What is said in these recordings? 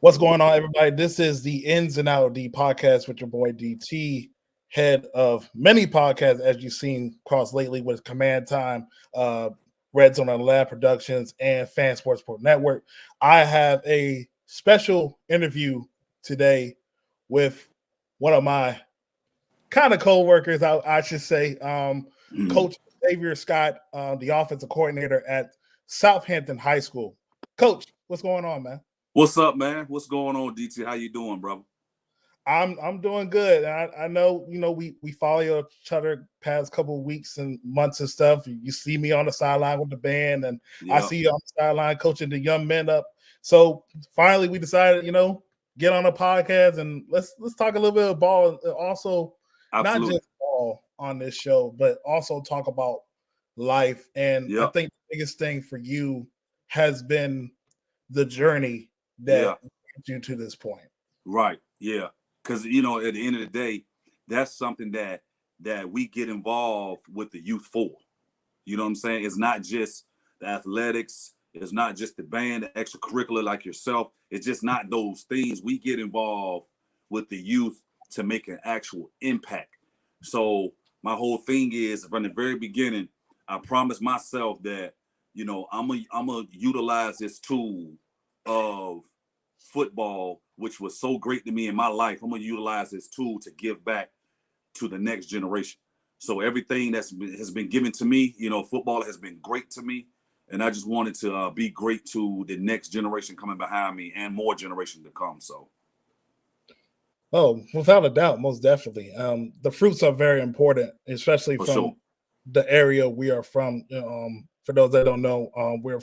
What's going on, everybody? This is the Ins and Out D podcast with your boy DT, head of many podcasts, as you've seen across lately with Command Time, Red Zone and Lab Productions, and Fan Sports Pro Network. I have a special interview today with one of my kind of co-workers, I should say, Coach Xavier Scott, the offensive coordinator at Southampton High School. Coach, what's going on, man? What's up, man? What's going on, DT? How you doing, brother? I'm doing good. I know, we follow each other past couple of weeks and months and stuff. You see me on the sideline with the band, and I see you on the sideline coaching the young men up. So finally, we decided, get on a podcast and let's talk a little bit of ball. Also, Absolutely. Not just ball on this show, but also talk about life. And I think the biggest thing for you has been the journey that led you to this point. Right. Yeah. Because, at the end of the day, that's something that we get involved with the youth for. You know what I'm saying? It's not just the athletics. It's not just the band, the extracurricular like yourself. It's just not those things. We get involved with the youth to make an actual impact. So my whole thing is, from the very beginning, I promised myself that, I'm gonna utilize this tool of football, which was so great to me in my life. I'm gonna utilize this tool to give back to the next generation. So everything has been given to me, football has been great to me, and I just wanted to be great to the next generation coming behind me and more generations to come. So. Oh, without a doubt, most definitely. The fruits are very important, especially from the area we are from. For those that don't know, we're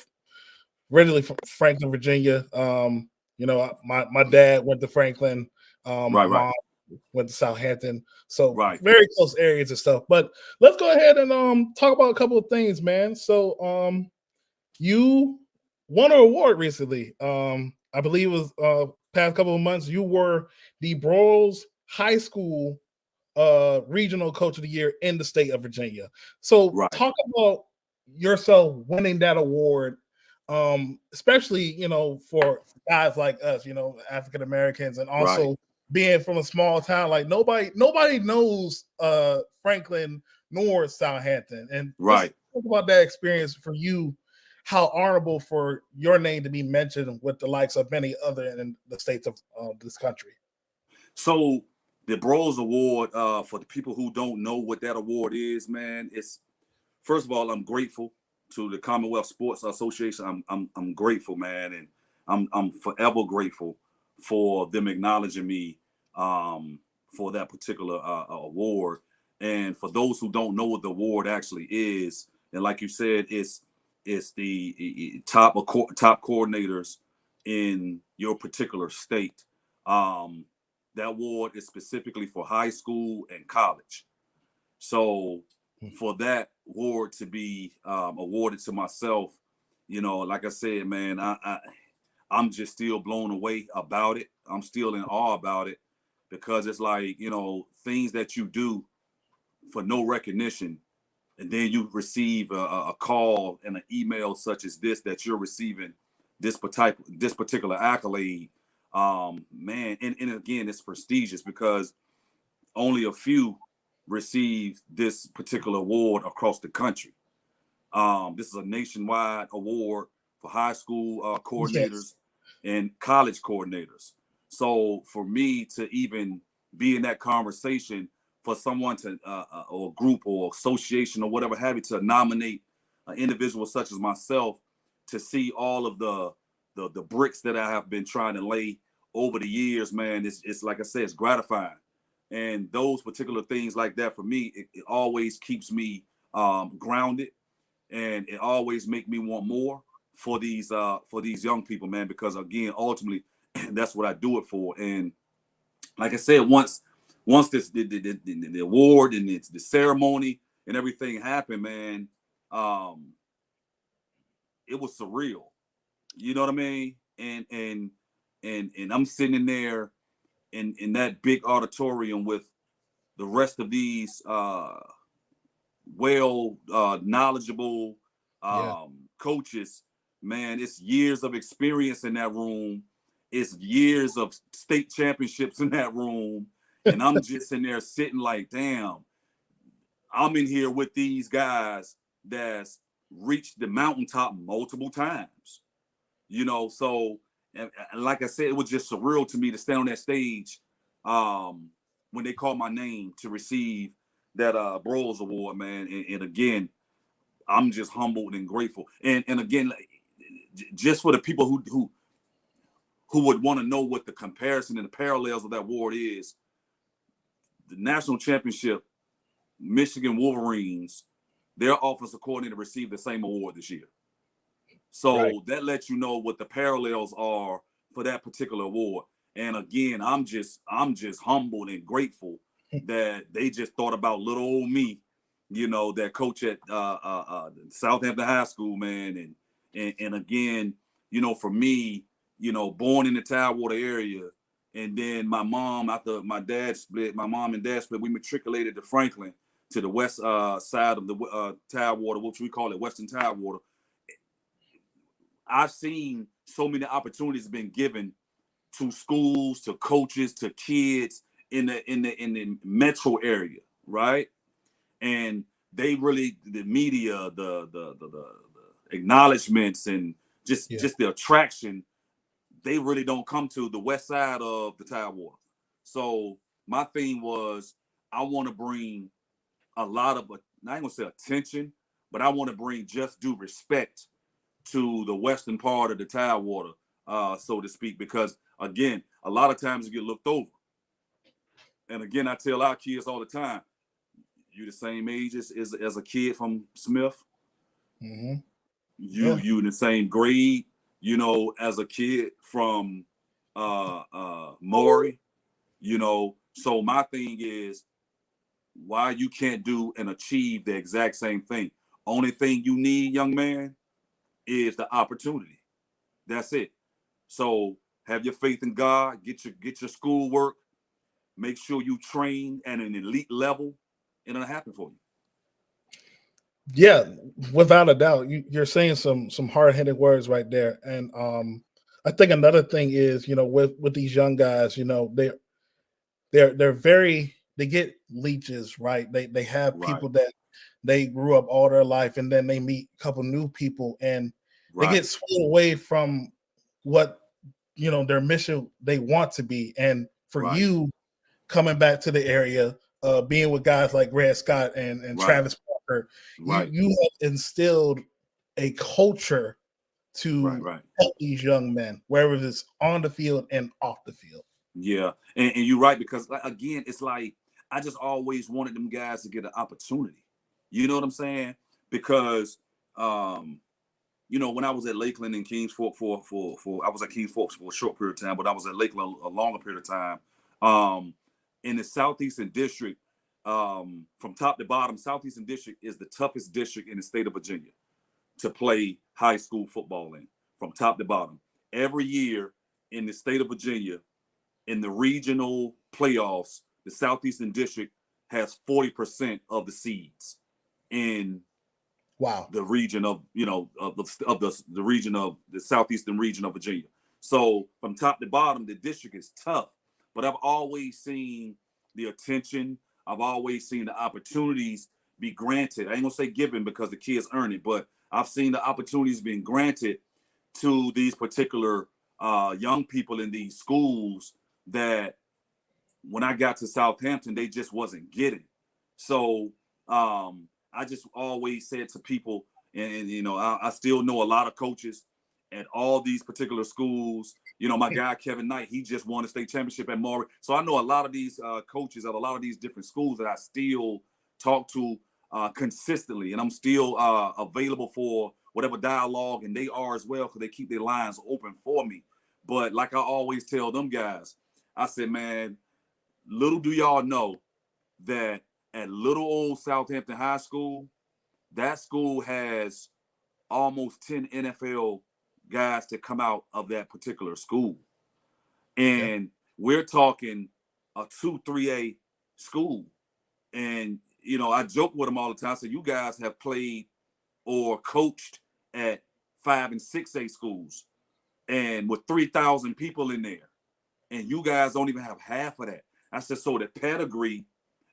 originally from Franklin, Virginia. My dad went to Franklin. Mom went to Southampton. So very close areas and stuff. But let's go ahead and talk about a couple of things, man. So you won an award recently. I believe it was past couple of months. You were the Broyles High School Regional Coach of the Year in the state of Virginia. So talk about yourself winning that award. Especially, for guys like us, African Americans, and also being from a small town, like nobody knows Franklin nor Southampton. And talk about that experience for you, how honorable for your name to be mentioned with the likes of many other in the states of this country. So the Broyles Award, for the people who don't know what that award is, man, it's, first of all, I'm grateful to the Commonwealth Sports Association. I'm grateful, man, and I'm forever grateful for them acknowledging me for that particular award. And for those who don't know what the award actually is, and like you said, it's the top coordinators in your particular state. That award is specifically for high school and college. So for that award to be awarded to myself, like I said, man, I'm just still blown away about it. I'm still in awe about it, because it's like, things that you do for no recognition, and then you receive a call and an email such as this, that you're receiving this particular accolade. Man, and again, it's prestigious because only a few receive this particular award across the country. This is a nationwide award for high school coordinators and college coordinators. So for me to even be in that conversation, for someone to or a group or association or whatever have you to nominate an individual such as myself, to see all of the bricks that I have been trying to lay over the years, man, it's like I said, it's gratifying. And those particular things like that, for me, it always keeps me grounded, and it always make me want more for these young people, man, because again, ultimately, that's what I do it for. And like I said, once this the award and it's the ceremony and everything happened, man, it was surreal. You know what I mean? And I'm sitting in there in that big auditorium with the rest of these knowledgeable coaches. Man, it's years of experience in that room, it's years of state championships in that room. And I'm just in there sitting like, damn, I'm in here with these guys that's reached the mountaintop multiple times, you know. So, and like I said, it was just surreal to me to stand on that stage when they called my name to receive that Broyles Award, man. And again, I'm just humbled and grateful. And again, just for the people who would want to know what the comparison and the parallels of that award is, the national championship, Michigan Wolverines, their offensive coordinator received the same award this year. So that lets you know what the parallels are for that particular award. And again, I'm just humbled and grateful that they just thought about little old me, you know, that coach at Southampton High School, man. And again, you know, for me, you know, born in the Tidewater area, and then my mom, after my mom and dad split, we matriculated to Franklin, to the west side of the Tidewater, which we call it Western Tidewater. I've seen so many opportunities been given to schools, to coaches, to kids in the metro area, right? And they really, the media, the acknowledgments, and just the attraction, they really don't come to the west side of the Tidewater. So my thing was, I want to bring a lot of, I ain't gonna say attention, but I want to bring just due respect to the western part of the Tidewater, so to speak, because again, a lot of times you get looked over. And again, I tell our kids all the time, you the same age as a kid from Smith. Mm-hmm. You in the same grade, you know, as a kid from Maury, you know. So my thing is, why you can't do and achieve the exact same thing. Only thing you need, young man, is the opportunity. That's it. So have your faith in God, get your schoolwork, make sure you train at an elite level, and it'll happen for you. Yeah, without a doubt. You're saying some hard-hitting words right there. And I think another thing is, you know, with these young guys, you know, they're very, they get leeches, right? They have people that they grew up all their life, and then they meet a couple new people, and they get swayed away from what, you know, their mission they want to be. And for you coming back to the area, being with guys like Grant Scott and Travis Parker, you have instilled a culture to help these young men, whether it's on the field and off the field. Yeah, and you're right, because again, it's like I just always wanted them guys to get an opportunity. You know what I'm saying? Because you know, when I was at Lakeland and Kings Fork for I was at Kings Fork for a short period of time, but I was at Lakeland a longer period of time. In the Southeastern District, from top to bottom, Southeastern District is the toughest district in the state of Virginia to play high school football in, from top to bottom. Every year in the state of Virginia, in the regional playoffs, the Southeastern District has 40% of the seeds in the region of, you know, of the region of the Southeastern region of Virginia. So from top to bottom, the district is tough, but I've always seen the attention. I've always seen the opportunities be granted. I ain't gonna say given because the kids earn it, but I've seen the opportunities being granted to these particular young people in these schools that when I got to Southampton, they just wasn't getting. So I just always said to people, and you know, I still know a lot of coaches at all these particular schools. You know, my guy Kevin Knight, he just won a state championship at Maury. So I know a lot of these coaches at a lot of these different schools that I still talk to consistently, and I'm still available for whatever dialogue, and they are as well, because they keep their lines open for me. But like I always tell them guys, I said, man, little do y'all know that at little old Southampton High School, that school has almost 10 NFL guys to come out of that particular school. And we're talking a 2-3A school. And, you know, I joke with them all the time. I say, you guys have played or coached at 5 and 6A schools. and with 3,000 people in there, and you guys don't even have half of that. I said, so the pedigree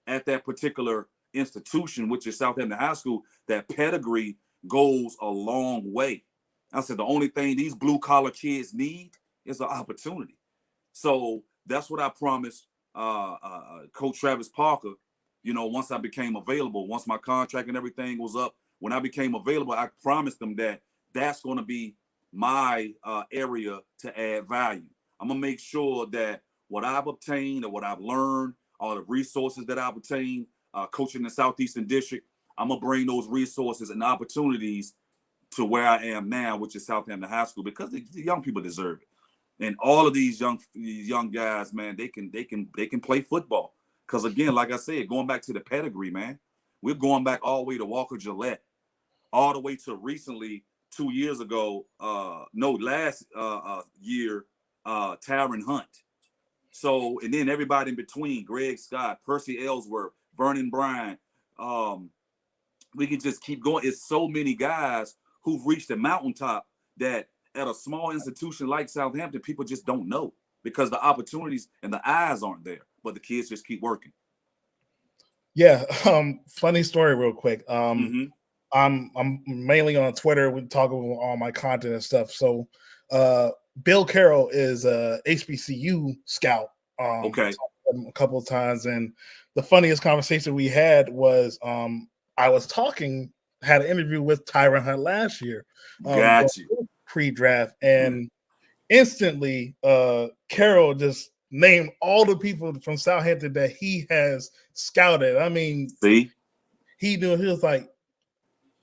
at that particular institution, which is Southampton High School, that pedigree goes a long way. I said, the only thing these blue collar kids need is an opportunity. So that's what I promised Coach Travis Parker. You know, once I became available, once my contract and everything was up, when I became available, I promised them that that's going to be my area to add value. I'm going to make sure that what I've obtained or what I've learned, all the resources that I've obtained, coaching in the Southeastern District, I'm going to bring those resources and opportunities to where I am now, which is Southampton High School, because the young people deserve it. And all of these young guys, man, they can play football. Because again, like I said, going back to the pedigree, man, we're going back all the way to Walker Gillette, all the way to recently 2 years ago, last year, Tyron Hunt. So, and then everybody in between, Greg Scott, Percy Ellsworth, Vernon Bryant. We can just keep going. It's so many guys who've reached the mountaintop that at a small institution like Southampton, people just don't know because the opportunities and the eyes aren't there, but the kids just keep working. Yeah. Funny story real quick. I'm mainly on Twitter. We talk about all my content and stuff. So Bill Carroll is a HBCU scout. Okay. A couple of times. And the funniest conversation we had was I was had an interview with Tyron Hunt last year. Got you. Pre-draft, and instantly Carroll just named all the people from Southampton that he has scouted. I mean, see, he knew. He was like,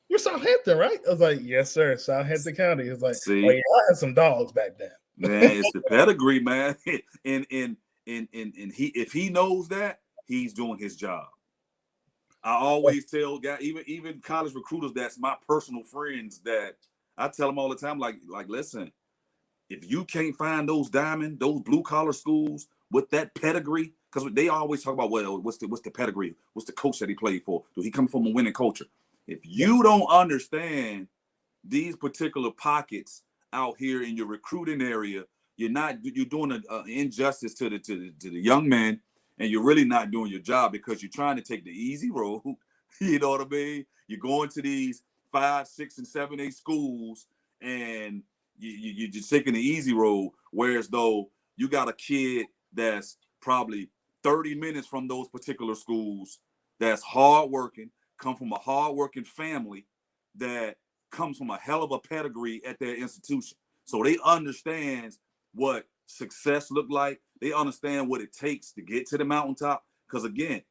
"You're Southampton, right?" I was like, "Yes, sir, Southampton County." He was like, see, "Oh yeah, I had some dogs back then." Man, it's the pedigree, man. and he, if he knows that, he's doing his job. I always tell guys, even college recruiters, that's my personal friends, that I tell them all the time, like, listen, if you can't find those those blue collar schools with that pedigree, because they always talk about, well, what's the pedigree? What's the coach that he played for? Do he come from a winning culture? If you don't understand these particular pockets out here in your recruiting area, you're doing an injustice to the young men, and you're really not doing your job because you're trying to take the easy road. You know what I mean? You're going to these 5, 6, and 7, 8 schools, and you're just taking the easy road. Whereas though you got a kid that's probably 30 minutes from those particular schools, that's hardworking, come from a hardworking family, that comes from a hell of a pedigree at their institution. So they understand what success look like. They understand what it takes to get to the mountaintop. Because again,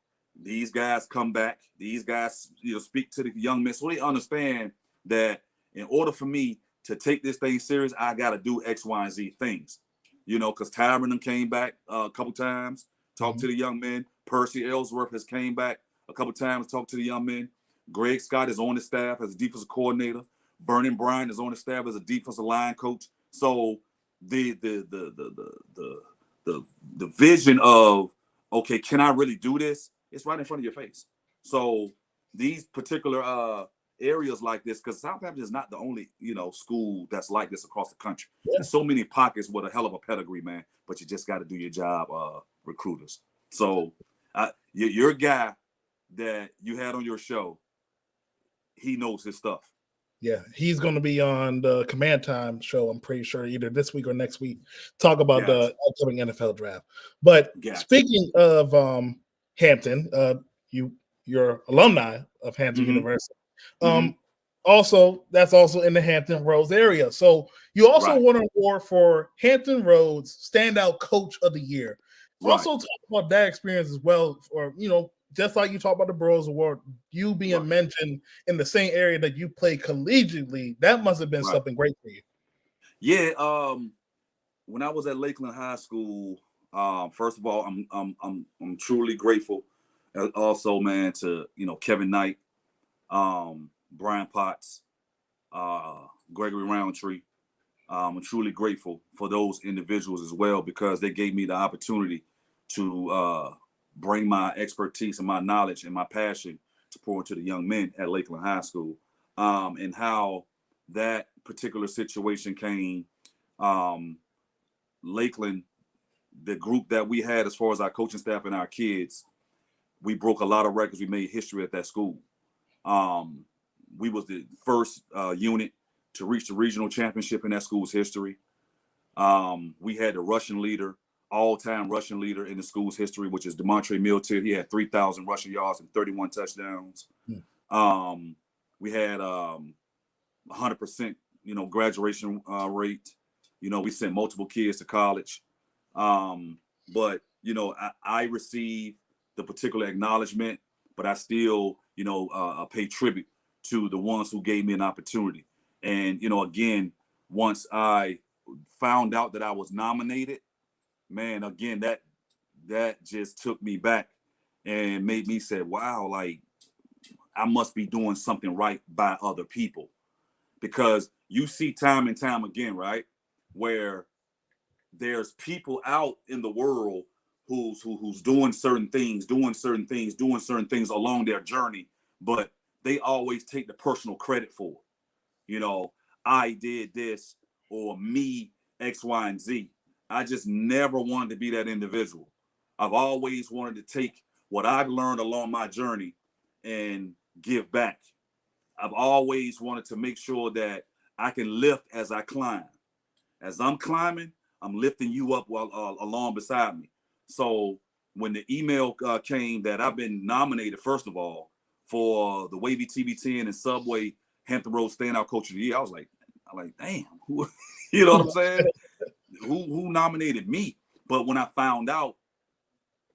these guys come back. These guys, speak to the young men. So they understand that in order for me to take this thing serious, I got to do X, Y, and Z things. Because Tyron came back a couple times, talked to the young men. Percy Ellsworth has came back a couple times, talked to the young men. Greg Scott is on the staff as a defensive coordinator. Vernon Bryant is on the staff as a defensive line coach. So the vision of, okay, can I really do this? It's right in front of your face. So these particular areas like this, because Southampton is not the only school that's like this across the country. Yeah. There's so many pockets with a hell of a pedigree, man. But you just got to do your job, recruiters. So your guy that you had on your show, he knows his stuff. Yeah, he's going to be on the Command Time show, I'm pretty sure, either this week or next week, talk about the upcoming NFL draft. But speaking of Hampton, you're alumni of Hampton University. Also, that's also in the Hampton Roads area. So you also won an award for Hampton Roads Standout Coach of the Year. Also talk about that experience as well, or just like you talk about the Burroughs Award, you being mentioned in the same area that you play collegiately, that must have been something great for you. Yeah. When I was at Lakeland High School, first of all, I'm truly grateful. Also, man, to Kevin Knight, Brian Potts, Gregory Roundtree. I'm truly grateful for those individuals as well, because they gave me the opportunity to bring my expertise and my knowledge and my passion to pour into the young men at Lakeland High School. And how that particular situation came, Lakeland, the group that we had as far as our coaching staff and our kids, we broke a lot of records. We made history at that school. We was the first unit to reach the regional championship in that school's history. We had the rushing leader, all-time rushing leader in the school's history, which is Demontre Miltier. He had 3,000 rushing yards and 31 touchdowns. We had 100%, graduation rate. We sent multiple kids to college. But, I received the particular acknowledgement, but I still, pay tribute to the ones who gave me an opportunity. And, again, once I found out that I was nominated, man, again, that just took me back and made me say, wow, like, I must be doing something right by other people. Because you see time and time again, right, where there's people out in the world who's doing certain things along their journey, but they always take the personal credit for it. I did this, or me, X, Y, and Z. I just never wanted to be that individual. I've always wanted to take what I've learned along my journey and give back. I've always wanted to make sure that I can lift as I climb. As I'm climbing, I'm lifting you up while along beside me. So when the email came that I've been nominated, first of all, for the Wavy TV10 and Subway Hampton Roads Standout Coach of the Year, I was like, damn, who, you know what I'm saying? Who nominated me? But when I found out,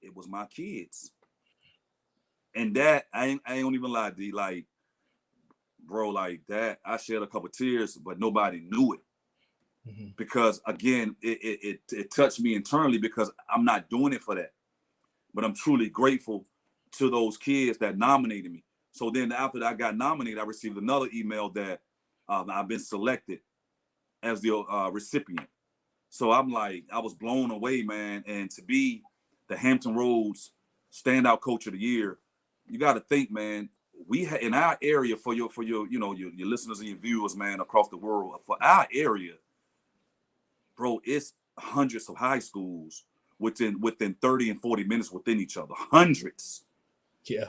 it was my kids. And that, I ain't gonna even lie, D, like, bro, like that, I shed a couple tears, but nobody knew it. Because again, it touched me internally, because I'm not doing it for that. But I'm truly grateful to those kids that nominated me. So then after I got nominated, I received another email that I've been selected as the recipient. So I'm like, I was blown away, man. And to be the Hampton Roads Standout Coach of the Year, you got to think, man, we in our area, for your your listeners and your viewers, man, across the world, for our area, bro, it's hundreds of high schools within 30 and 40 minutes within each other. Hundreds. Yeah.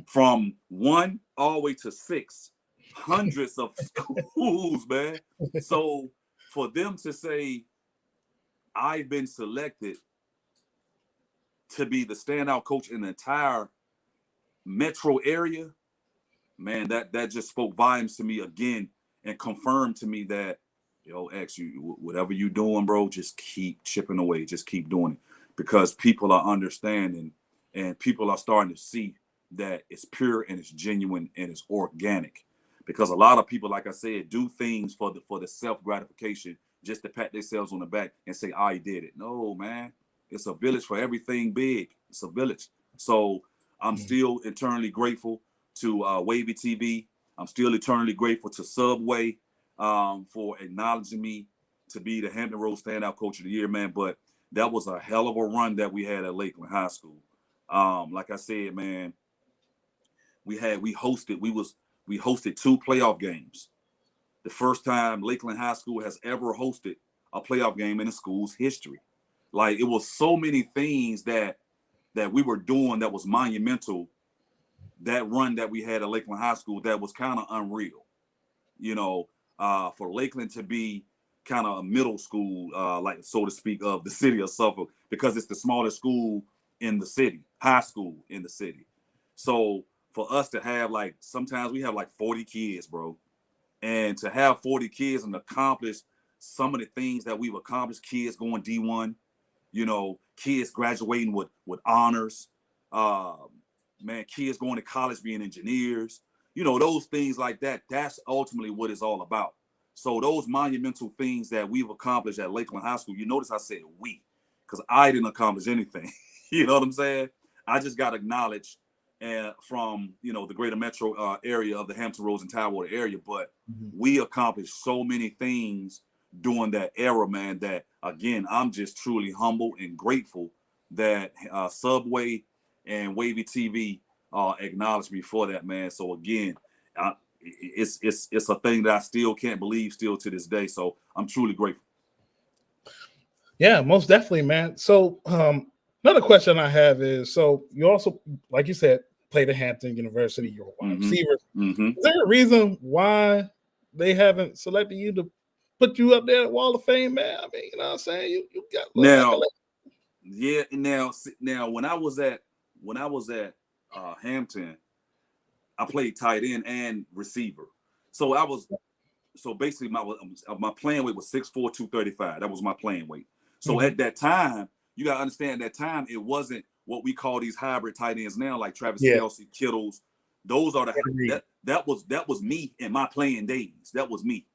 From 1 all the way to 6. Hundreds of schools, man. So for them to say, I've been selected to be the standout coach in the entire metro area, man, that just spoke volumes to me again, and confirmed to me that, X, whatever you doing, bro, just keep chipping away, just keep doing it, because people are understanding and people are starting to see that it's pure and it's genuine and it's organic. Because a lot of people, like I said, do things for the self-gratification, just to pat themselves on the back and say, I did it. No, man, it's a village for everything big. It's a village. So I'm still eternally grateful to Wavy TV. I'm still eternally grateful to Subway for acknowledging me to be the Hampton Roads Standout Coach of the Year, man. But that was a hell of a run that we had at Lakeland High School. Like I said, man, we hosted 2 playoff games. The first time Lakeland High School has ever hosted a playoff game in the school's history. Like, it was so many things that we were doing that was monumental. That run that we had at Lakeland High School, that was kind of unreal. For Lakeland to be kind of a middle school, like, so to speak, of the city of Suffolk, because it's the smallest school in the city, high school in the city. So for us to have, like, sometimes we have like 40 kids, bro. And to have 40 kids and accomplish some of the things that we've accomplished, kids going D1, kids graduating with honors, man, kids going to college being engineers, those things like that, that's ultimately what it's all about. So those monumental things that we've accomplished at Lakeland High School, you notice I said we, because I didn't accomplish anything. You know what I'm saying? I just got acknowledged from, the greater metro area of the Hampton Roads and Tidewater area. But we accomplished so many things during that era, man, that, again, I'm just truly humble and grateful that Subway and Wavy TV acknowledged me for that, man. So again, it's a thing that I still can't believe still to this day. So I'm truly grateful. Yeah, most definitely, man. So another question I have is, so you also, like you said, played at Hampton University, you're a wide receiver. Is there a reason why they haven't selected you to put you up there at Wall of Fame, man? I mean, you know what I'm saying? You got now, yeah. Now, when I was at Hampton, I played tight end and receiver. So basically my playing weight was 6'4", 235. That was my playing weight. So at that time, you gotta understand, at that time it wasn't what we call these hybrid tight ends now, like Travis Kelce, Kittles. Those are that was me in my playing days. That was me.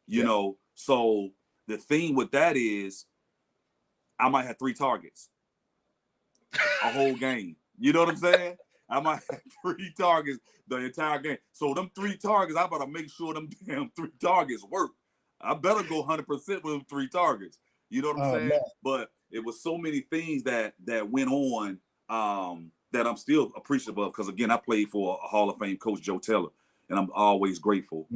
You know, so the thing with that is I might have 3 targets a whole game. You know what I'm saying? I might have 3 targets the entire game. So them 3 targets, I better make sure them damn 3 targets work. I better go 100% with them 3 targets. You know what I'm saying? Man. But it was so many things that went on that I'm still appreciative of, because again, I played for a Hall of Fame coach, Joe Taylor, and I'm always grateful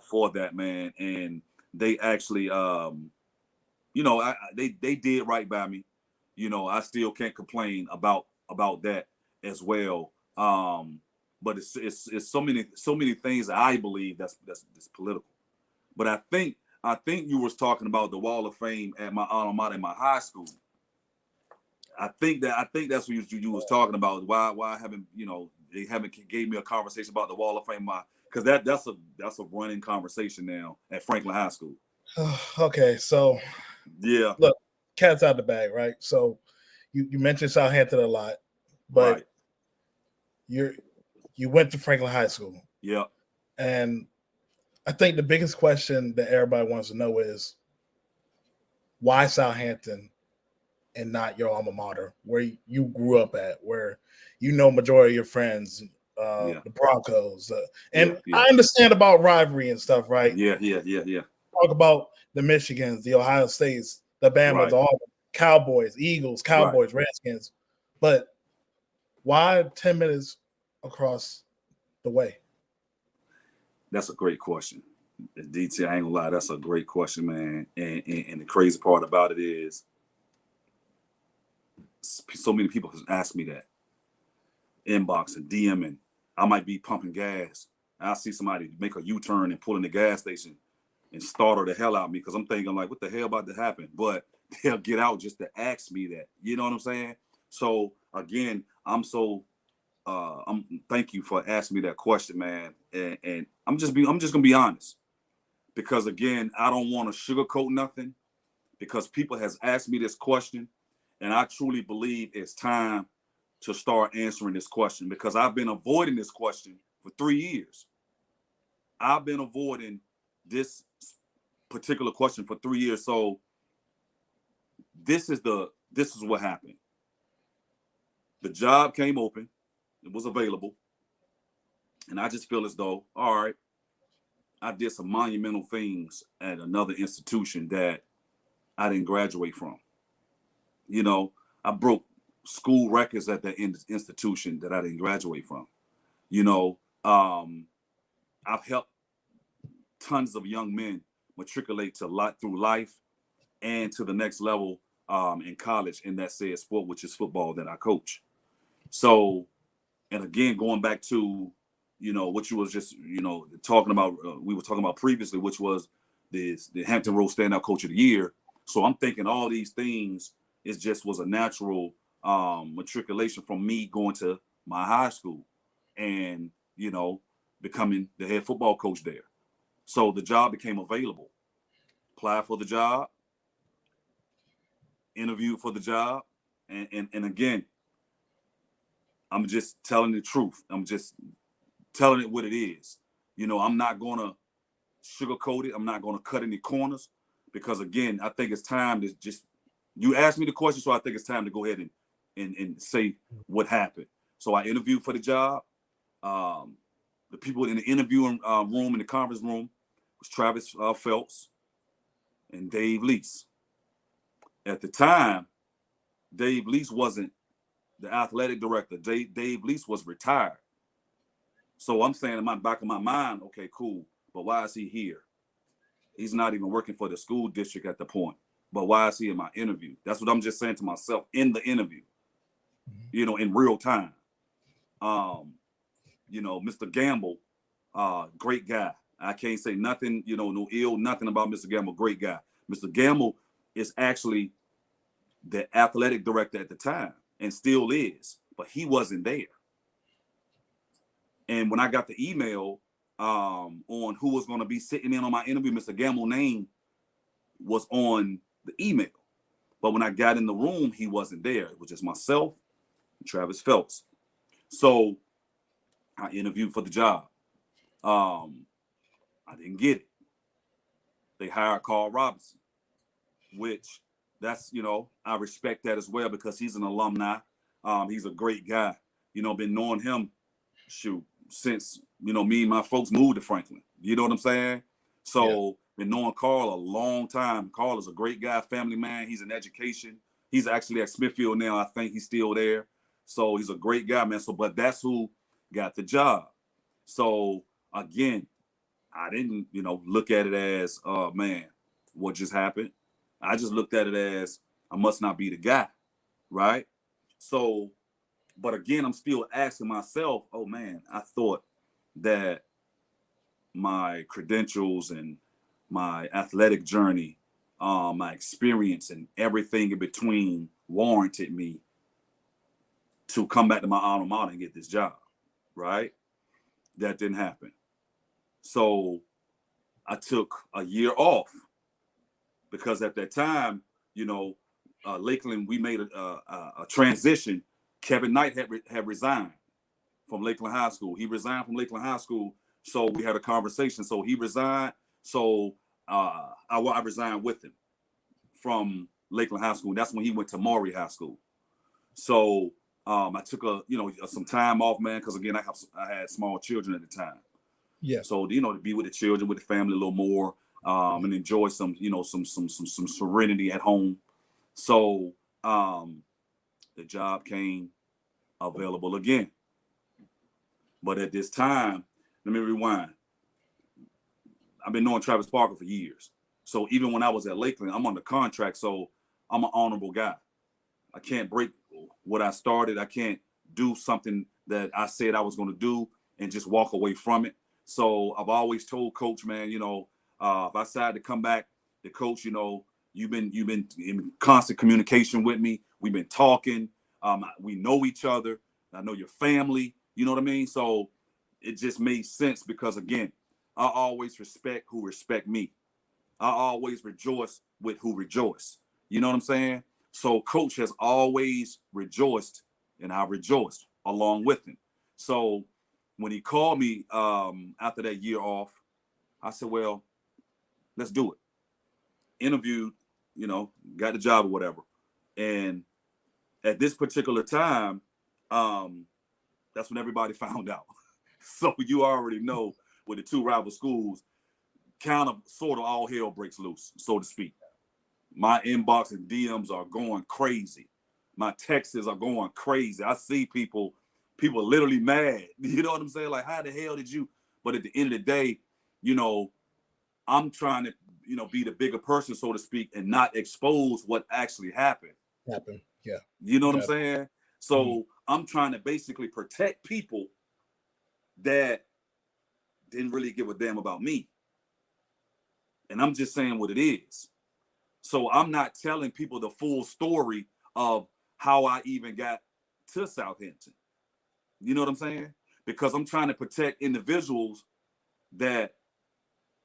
for that, man. And they actually, you know, they did right by me. You know, I still can't complain about that as well. But it's so many things that I believe that's political. But I think you was talking about the Wall of Fame at my alma mater in my high school. I think that's what you was talking about. Why I haven't, you know, they haven't gave me a conversation about the Wall of Fame, because that's a running conversation now at Franklin High School. Okay, so yeah, look, cat's out the bag, right? So you mentioned Southampton a lot, but you went to Franklin High School. Yeah. And I think the biggest question that everybody wants to know is, why Southampton and not your alma mater, where you grew up at, where you know majority of your friends, the Broncos, and I understand about rivalry and stuff, right? Yeah. Talk about the Michigans, the Ohio States, the Bama, the Auburn, Cowboys, Eagles, Cowboys, Redskins, but why 10 minutes across the way? That's a great question. DT, I ain't gonna lie, that's a great question, man. And the crazy part about it is, so many people ask me that, inboxing, DMing. I might be pumping gas. I see somebody make a U-turn and pull in the gas station and startle the hell out of me, because I'm thinking like, what the hell about to happen? But they'll get out just to ask me that. You know what I'm saying? So again, thank you for asking me that question, man. And I'm just gonna be honest, because again, I don't want to sugarcoat nothing, because people has asked me this question, and I truly believe it's time to start answering this question, because I've been avoiding this question for 3 years. I've been avoiding this particular question for 3 years. So this is what happened. The job came open, it was available, and I just feel as though, all right, I did some monumental things at another institution that I didn't graduate from. You know, I broke school records at that institution that I didn't graduate from. You know, I've helped tons of young men matriculate through life and to the next level in college in that said sport, which is football that I coach. So, and again, going back to, you know, what you was just, you know, talking about, we were talking about previously, which was the Hampton Roads Standout Coach of the Year. So I'm thinking all these things was a natural matriculation from me going to my high school and, you know, becoming the head football coach there. So the job became available. Applied for the job, interviewed for the job, and again, I'm just telling the truth. I'm just telling it what it is. You know, I'm not gonna sugarcoat it. I'm not gonna cut any corners, because again, I think it's time to just, you asked me the question, so I think it's time to go ahead and say what happened. So I interviewed for the job. The people in the interviewing room, in the conference room, was Travis Phelps and Dave Lease. At the time, Dave Lease wasn't the athletic director. Dave Lease was retired. So I'm saying in my back of my mind, okay, cool, but why is he here? He's not even working for the school district at the point. but why is he in my interview? That's what I'm just saying to myself in the interview, you know, in real time. You know, Mr. Gamble, great guy. I can't say nothing, you know, no ill, nothing about Mr. Gamble, great guy. Mr. Gamble is actually the athletic director at the time and still is, but he wasn't there. And when I got the email on who was going to be sitting in on my interview, Mr. Gamble's name was on the email. But when I got in the room, he wasn't there. It was just myself and Travis Phelps. So I interviewed for the job. I didn't get it. They hired Carl Robinson, which that's, you know, I respect that as well because he's an alumni. He's a great guy. You know, been knowing him, shoot, since, you know, me and my folks moved to Franklin. You know what I'm saying? So been knowing Carl a long time. Carl is a great guy, family man. He's in education. He's actually at Smithfield now. I think he's still there. So he's a great guy, man. So, but that's who got the job. So again, I didn't, you know, look at it as, man, what just happened? I just looked at it as I must not be the guy, right? So, but again, I'm still asking myself, oh man, I thought that my credentials and my athletic journey, my experience and everything in between warranted me to come back to my alma mater and get this job, right? That didn't happen. So I took a year off because at that time, you know, Lakeland, we made a transition. Kevin Knight had resigned from Lakeland High School. He resigned from Lakeland High School. So we had a conversation. So he resigned. So I resigned with him from Lakeland High School. That's when he went to Maury High School. So I took some time off, man, because again, I had small children at the time. Yeah. So, you know, to be with the children, with the family a little more, and enjoy some serenity at home. So the job came available again. But at this time, let me rewind. I've been knowing Travis Parker for years. So even when I was at Lakeland, I'm under contract. So I'm an honorable guy. I can't break what I started. I can't do something that I said I was going to do and just walk away from it. So I've always told Coach, man, you know, if I decide to come back, the coach, you know, you've been in constant communication with me. We've been talking. We know each other. I know your family. You know what I mean? So it just made sense because, again, I always respect who respect me. I always rejoice with who rejoice. You know what I'm saying? So Coach has always rejoiced, and I rejoiced along with him. So when he called me after that year off, I said, well, let's do it. Interviewed, you know, got the job or whatever. And at this particular time, that's when everybody found out. So you already know with the two rival schools, kind of sort of all hell breaks loose, so to speak. My inbox and DMs are going crazy. My texts are going crazy. I see people literally mad. You know what I'm saying? Like, how the hell did you? But at the end of the day, you know, I'm trying to, you know, be the bigger person, so to speak, and not expose what actually happened. Yeah. You know what I'm saying? So I'm trying to basically protect people that didn't really give a damn about me. And I'm just saying what it is. So I'm not telling people the full story of how I even got to Southampton. You know what I'm saying? Because I'm trying to protect individuals that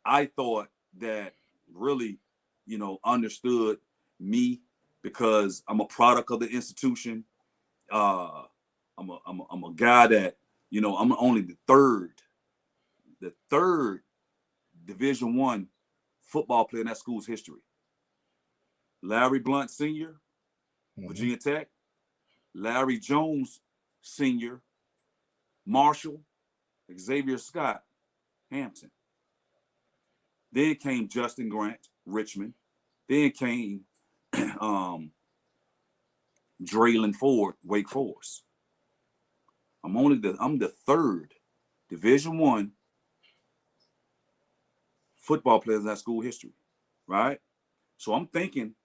I thought that really, you know, understood me because I'm a product of the institution. I'm a guy that, you know, I'm only the third Division I football player in that school's history. Larry Blunt Sr., Virginia Tech. Larry Jones Sr., Marshall. Xavier Scott, Hampton. Then came Justin Grant, Richmond. Then came Draylen Ford, Wake Forest. I'm the third Division I football player in that school history, right? So I'm thinking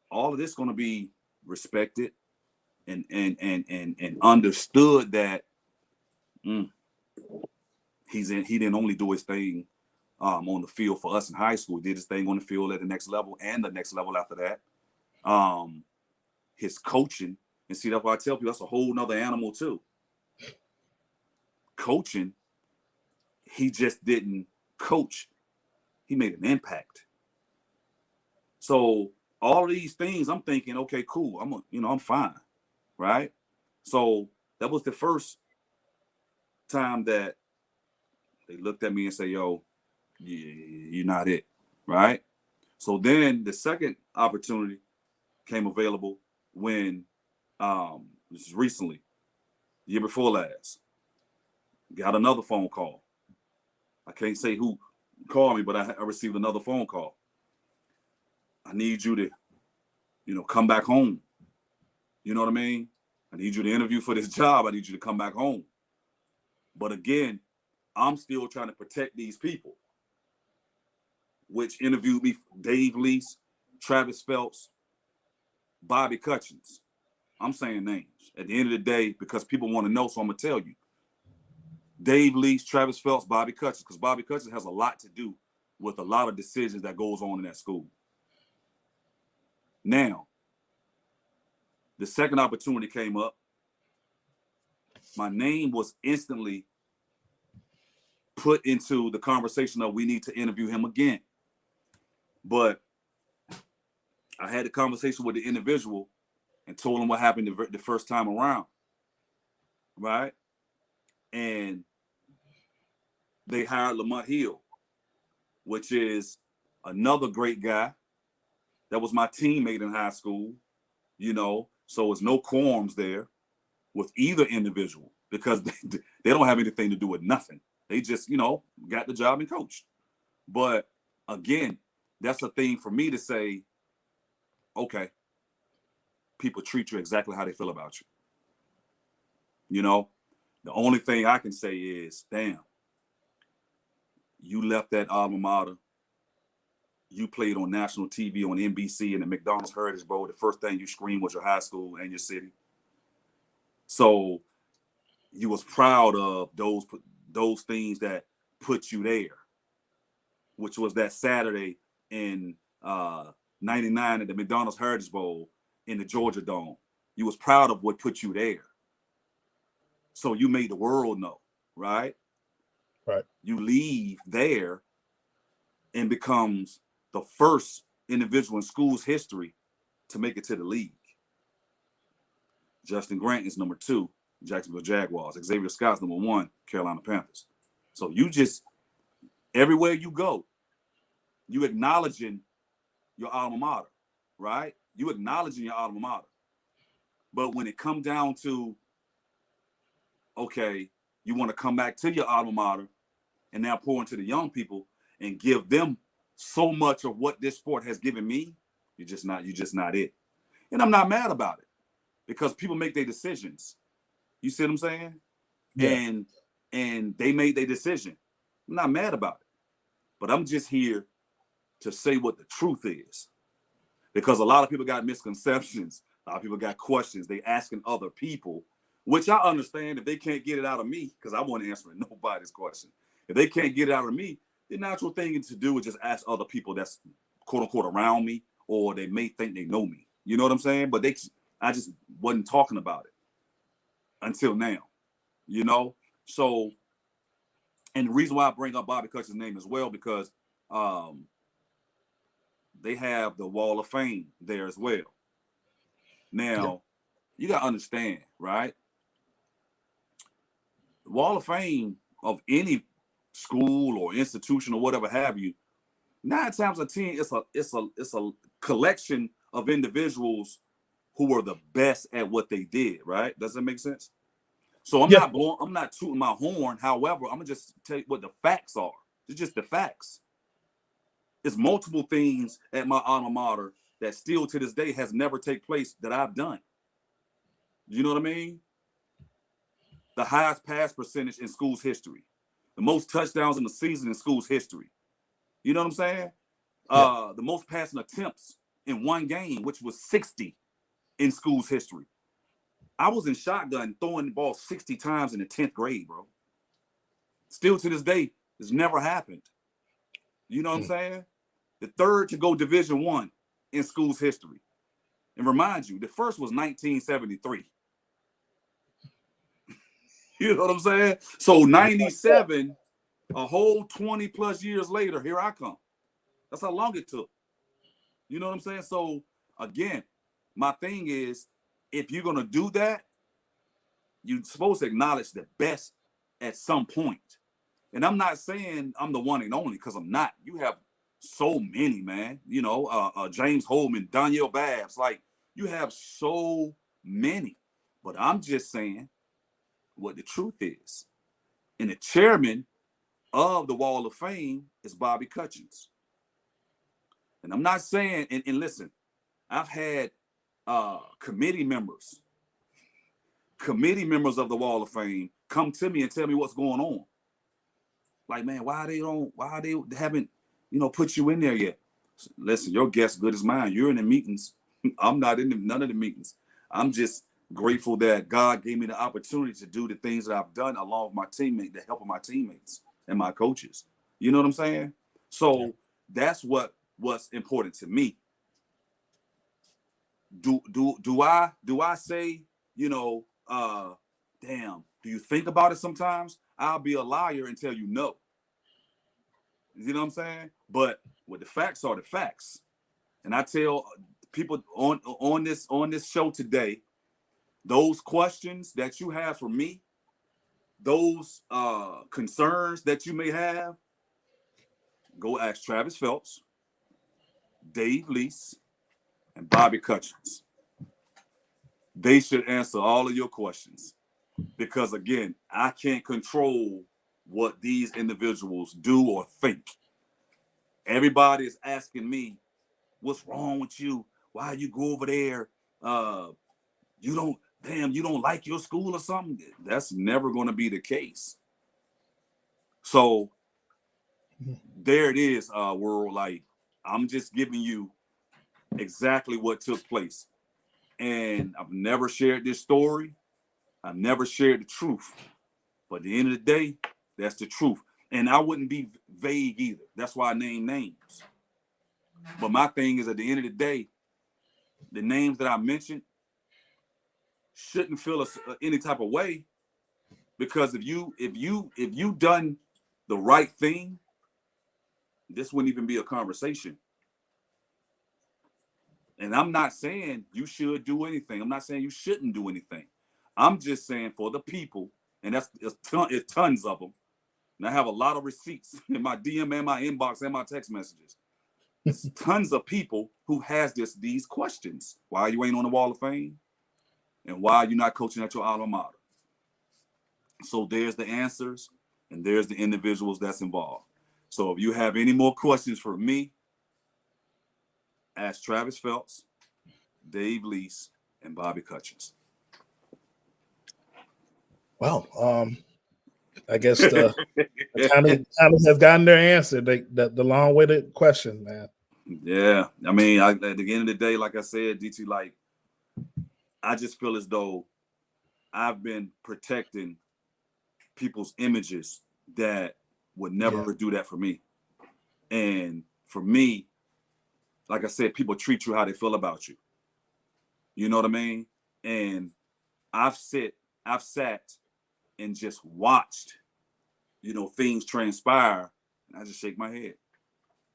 all of this going to be respected and understood that he didn't only do his thing on the field for us in high school. He did his thing on the field at the next level and the next level after that. His coaching, and see, that's why I tell people that's a whole nother animal too. Coaching, he just didn't coach. He made an impact. So all of these things, I'm thinking, okay, cool. I'm fine, right? So that was the first time that they looked at me and say, "Yo, you're not it," right? So then the second opportunity came available when this is recently, the year before last. Got another phone call. I can't say who called me, but I received another phone call. I need you to, come back home. You know what I mean? I need you to interview for this job. I need you to come back home. But again, I'm still trying to protect these people, which interviewed me, Dave Lease, Travis Phelps, Bobby Cutchins. I'm saying names at the end of the day because people want to know, so I'm going to tell you. Dave Lease, Travis Phelps, Bobby Cutchins, because Bobby Cutchins has a lot to do with a lot of decisions that goes on in that school. Now, the second opportunity came up. My name was instantly put into the conversation of we need to interview him again. But I had a conversation with the individual and told him what happened the first time around, right? And they hired Lamont Hill, which is another great guy. That was my teammate in high school, so it's no qualms there with either individual because they don't have anything to do with nothing. They just, got the job and coached. But again, that's a thing for me to say, okay, people treat you exactly how they feel about you. The only thing I can say is, damn, you left that alma mater. You played on national TV on NBC in the McDonald's Heritage Bowl. The first thing you screamed was your high school and your city. So you was proud of those things that put you there, which was that Saturday in 99 at the McDonald's Heritage Bowl in the Georgia Dome. You was proud of what put you there. So you made the world know, right? Right. You leave there and becomes the first individual in school's history to make it to the league. Justin Grant is number 2, Jacksonville Jaguars. Xavier Scott's number 1, Carolina Panthers. So you just, everywhere you go, you acknowledging your alma mater, right? You acknowledging your alma mater. But when it comes down to, okay, you want to come back to your alma mater and now pour into the young people and give them so much of what this sport has given me, you're just not it. And I'm not mad about it because people make their decisions. You see what I'm saying? Yeah. And they made their decision. I'm not mad about it. But I'm just here to say what the truth is. Because a lot of people got misconceptions. A lot of people got questions. They asking other people, which I understand if they can't get it out of me, because I wasn't answering nobody's question. If they can't get it out of me, the natural thing to do is just ask other people that's quote unquote around me, or they may think they know me. You know what I'm saying? But I just wasn't talking about it until now, So, and the reason why I bring up Bobby Cutchins' name as well, because they have the Wall of Fame there as well. Now, you got to understand, right? The Wall of Fame of any school or institution or whatever have you, 9 times out of 10, it's a collection of individuals who were the best at what they did, right? Does that make sense? So I'm not tooting my horn. However, I'm gonna just tell you what the facts are. It's just the facts. It's multiple things at my alma mater that still to this day has never taken place that I've done. You know what I mean? The highest pass percentage in school's history. The most touchdowns in the season in school's history. You know what I'm saying? The most passing attempts in one game, which was 60 in school's history. I was in shotgun throwing the ball 60 times in the 10th grade, bro. Still to this day, it's never happened. You know what I'm saying? The third to go Division I in school's history. And remind you, the first was 1973. You know what I'm saying? So 97, a whole 20 plus years later, here I come. That's how long it took. You know what I'm saying? So again, my thing is, if you're going to do that, you're supposed to acknowledge the best at some point. And I'm not saying I'm the one and only, because I'm not. You have so many, man. You know, James Holman, Danielle Babbs. Like, you have so many. But I'm just saying what the truth is. And the chairman of the Wall of Fame is Bobby Cutchins. And I'm not saying, and listen, I've had committee members of the Wall of Fame come to me and tell me what's going on. Like, man, why they haven't, put you in there yet? Listen, your guess good as mine. You're in the meetings. I'm not in none of the meetings. I'm just grateful that God gave me the opportunity to do the things that I've done along with my teammate, the help of my teammates and my coaches. You know what I'm saying? So that's what's important to me. Do I say, damn, do you think about it sometimes? I'll be a liar and tell you no. You know what I'm saying? But what the facts are the facts. And I tell people on this show today, those questions that you have for me, those concerns that you may have, go ask Travis Phelps, Dave Lease, and Bobby Cutchins. They should answer all of your questions. Because again, I can't control what these individuals do or think. Everybody is asking me, what's wrong with you? Why you go over there? You don't like your school or something? That's never going to be the case. So there it is, world. Like, I'm just giving you exactly what took place. And I've never shared this story. I've never shared the truth. But at the end of the day, that's the truth. And I wouldn't be vague either. That's why I name names. But my thing is, at the end of the day, the names that I mentioned shouldn't feel any type of way, because if you done the right thing, this wouldn't even be a conversation. And I'm not saying you should do anything. I'm not saying you shouldn't do anything. I'm just saying for the people, and it's tons of them. And I have a lot of receipts in my DM and my inbox and my text messages. It's tons of people who has these questions. Why you ain't on the Wall of Fame? And why you not coaching at your alma mater? So there's the answers, and there's the individuals that's involved. So if you have any more questions for me, ask Travis Phelps, Dave Lease, and Bobby Cutchins. Well, I guess the challenge has gotten their answer. The long-awaited question, man. Yeah, I mean, at the end of the day, like I said, DT, like, I just feel as though I've been protecting people's images that would never do that for me. And for me, like I said, people treat you how they feel about you. You know what I mean? And I've sat and just watched, things transpire, and I just shake my head,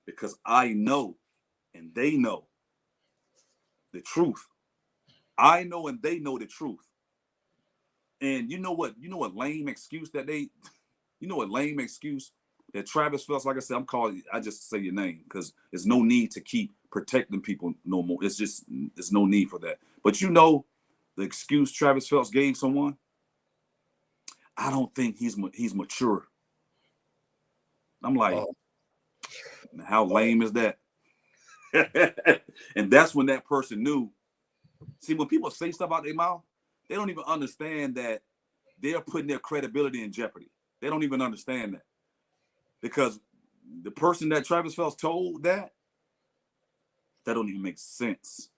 because I know and they know the truth. I know and they know the truth. And you know what lame excuse that Travis Phelps, like I said, I just say your name because there's no need to keep protecting people no more. There's no need for that. But the excuse Travis Phelps gave someone, I don't think he's mature. I'm like, how lame is that? And that's when that person knew. See, when people say stuff out their mouth, they don't even understand that they're putting their credibility in jeopardy. They don't even understand that. Because the person that Travis Phelps told that, That don't even make sense.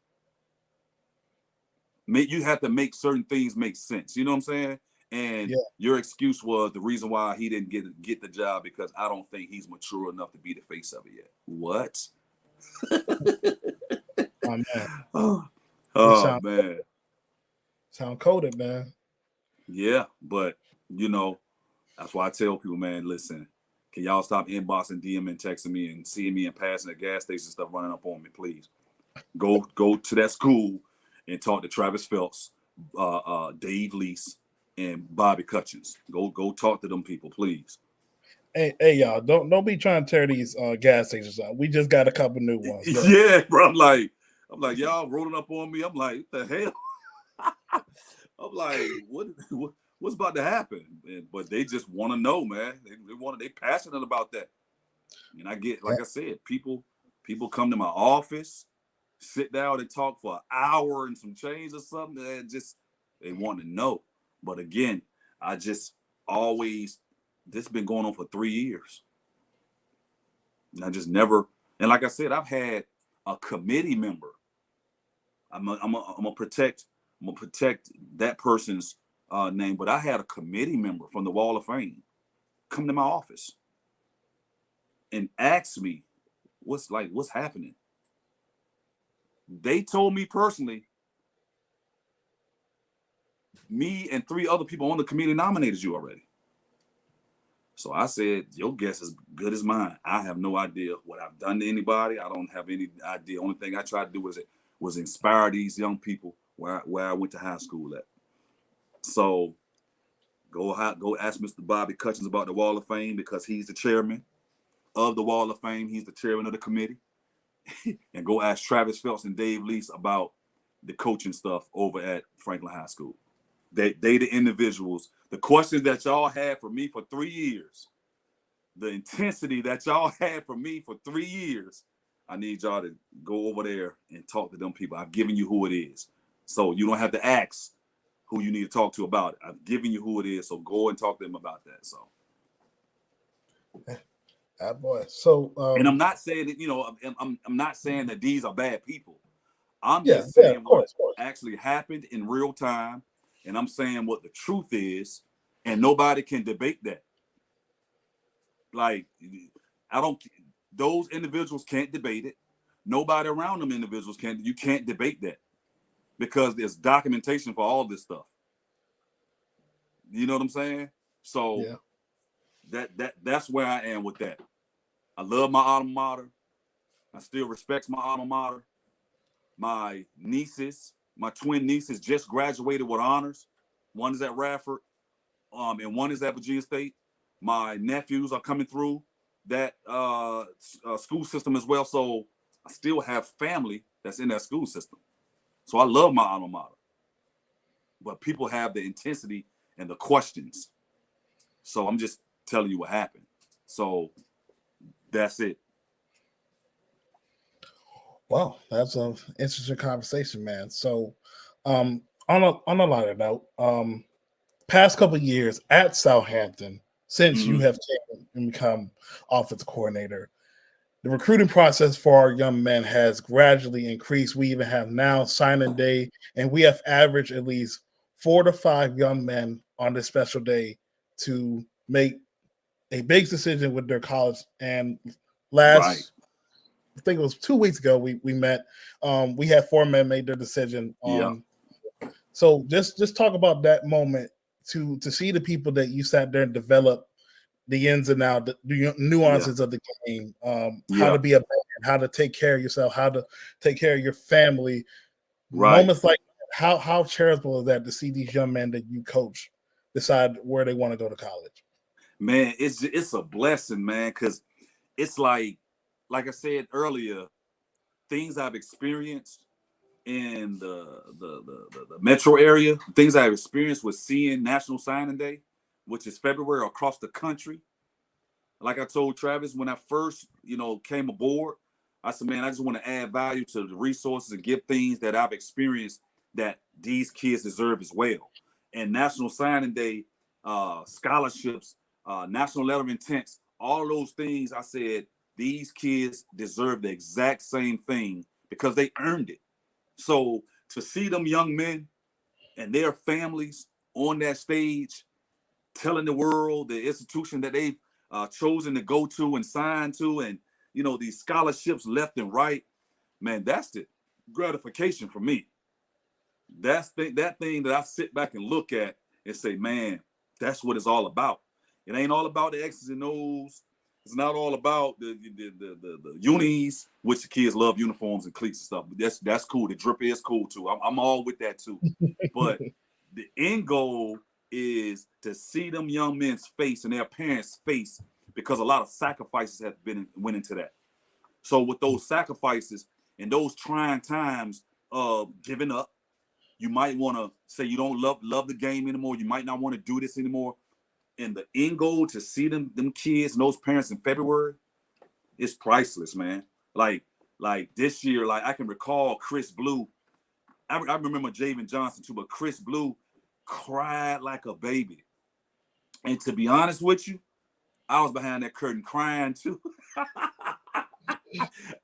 You have to make certain things make sense. You know what I'm saying? And your excuse was the reason why he didn't get the job because I don't think he's mature enough to be the face of it yet. What? Oh man. Oh man. Sound coded, man. Yeah, but you know, that's why I tell people, man, listen, can y'all stop inboxing, DMing, texting me, and seeing me and passing the gas station stuff running up on me, please? Go to that school and talk to Travis Phelps, Dave Lease, and Bobby Cutchins. Go talk to them people, please. Hey, y'all, don't be trying to tear these gas stations out. We just got a couple new ones. Look. Yeah, bro. I'm like, y'all rolling up on me. I'm like, what the hell? I'm like, what's about to happen? But they just want to know, man. They passionate about that. And I get, like I said, people come to my office, sit down and talk for an hour and some change or something. They want to know. But again, I just always, this has been going on for 3 years. And I just never, and like I said, I've had a committee member. I'm gonna protect that person's name, but I had a committee member from the Wall of Fame come to my office and ask me what's happening. They told me personally, me and 3 other people on the committee nominated you already. So I said, your guess is good as mine. I have no idea what I've done to anybody. I don't have any idea. Only thing I tried to do was inspire these young people where I went to high school at. So go ask Mr. Bobby Cutchins about the Wall of Fame because he's the chairman of the Wall of Fame. He's the chairman of the committee. And go ask Travis Phelps and Dave Lease about the coaching stuff over at Franklin High School. They the individuals. The questions that y'all had for me for 3 years, the intensity that y'all had for me for 3 years, I need y'all to go over there and talk to them people. I've given you who it is. So you don't have to ask who you need to talk to about it. I've given you who it is. So go and talk to them about that. So. Boy. So and I'm not saying that, I'm not saying that these are bad people. I'm just saying what actually happened in real time. And I'm saying what the truth is, and nobody can debate that. Like, those individuals can't debate it. Nobody around them individuals you can't debate that because there's documentation for all this stuff. You know what I'm saying? So that's where I am with that. I love my alma mater. I still respect my alma mater. My twin nieces just graduated with honors. One is at Radford, and one is at Virginia State. My nephews are coming through that school system as well. So I still have family that's in that school system. So I love my alma mater. But people have the intensity and the questions. So I'm just telling you what happened. So that's it. Wow, that's an interesting conversation, man. So on a lighter note, past couple of years at Southampton, since you have came and become offensive coordinator, the recruiting process for our young men has gradually increased. We even have now signing day, and we have averaged at least 4 to 5 young men on this special day to make a big decision with their college. And I think it was 2 weeks ago we met. We had 4 men made their decision. So just talk about that moment to see the people that you sat there and developed the ins and outs, the nuances of the game, how to be a man, how to take care of yourself, how to take care of your family. Right. Moments like that, how charitable is that to see these young men that you coach decide where they want to go to college? Man, it's a blessing, man, because it's like I said earlier, things I've experienced in the metro area, things I've experienced with seeing National Signing Day, which is February across the country. Like I told Travis when I first, came aboard, I said, man, I just want to add value to the resources and give things that I've experienced that these kids deserve as well. And National Signing Day, scholarships, National Letter of Intents, all of those things, I said, these kids deserve the exact same thing because they earned it. So to see them young men and their families on that stage telling the world the institution that they've chosen to go to and sign to, and these scholarships left and right, man, that's the gratification for me. That's that thing that I sit back and look at and say, man, that's what it's all about. It ain't all about the X's and O's. It's not all about the unis, which the kids love uniforms and cleats and stuff. But that's cool. The drip is cool too. I'm all with that too. But the end goal is to see them young men's face and their parents' face, because a lot of sacrifices have went into that. So with those sacrifices and those trying times of giving up, you might want to say you don't love the game anymore. You might not want to do this anymore. And the end goal to see them kids and those parents in February is priceless, man. Like this year, like I can recall Chris Blue. I remember Javen Johnson too, but Chris Blue cried like a baby. And to be honest with you, I was behind that curtain crying too.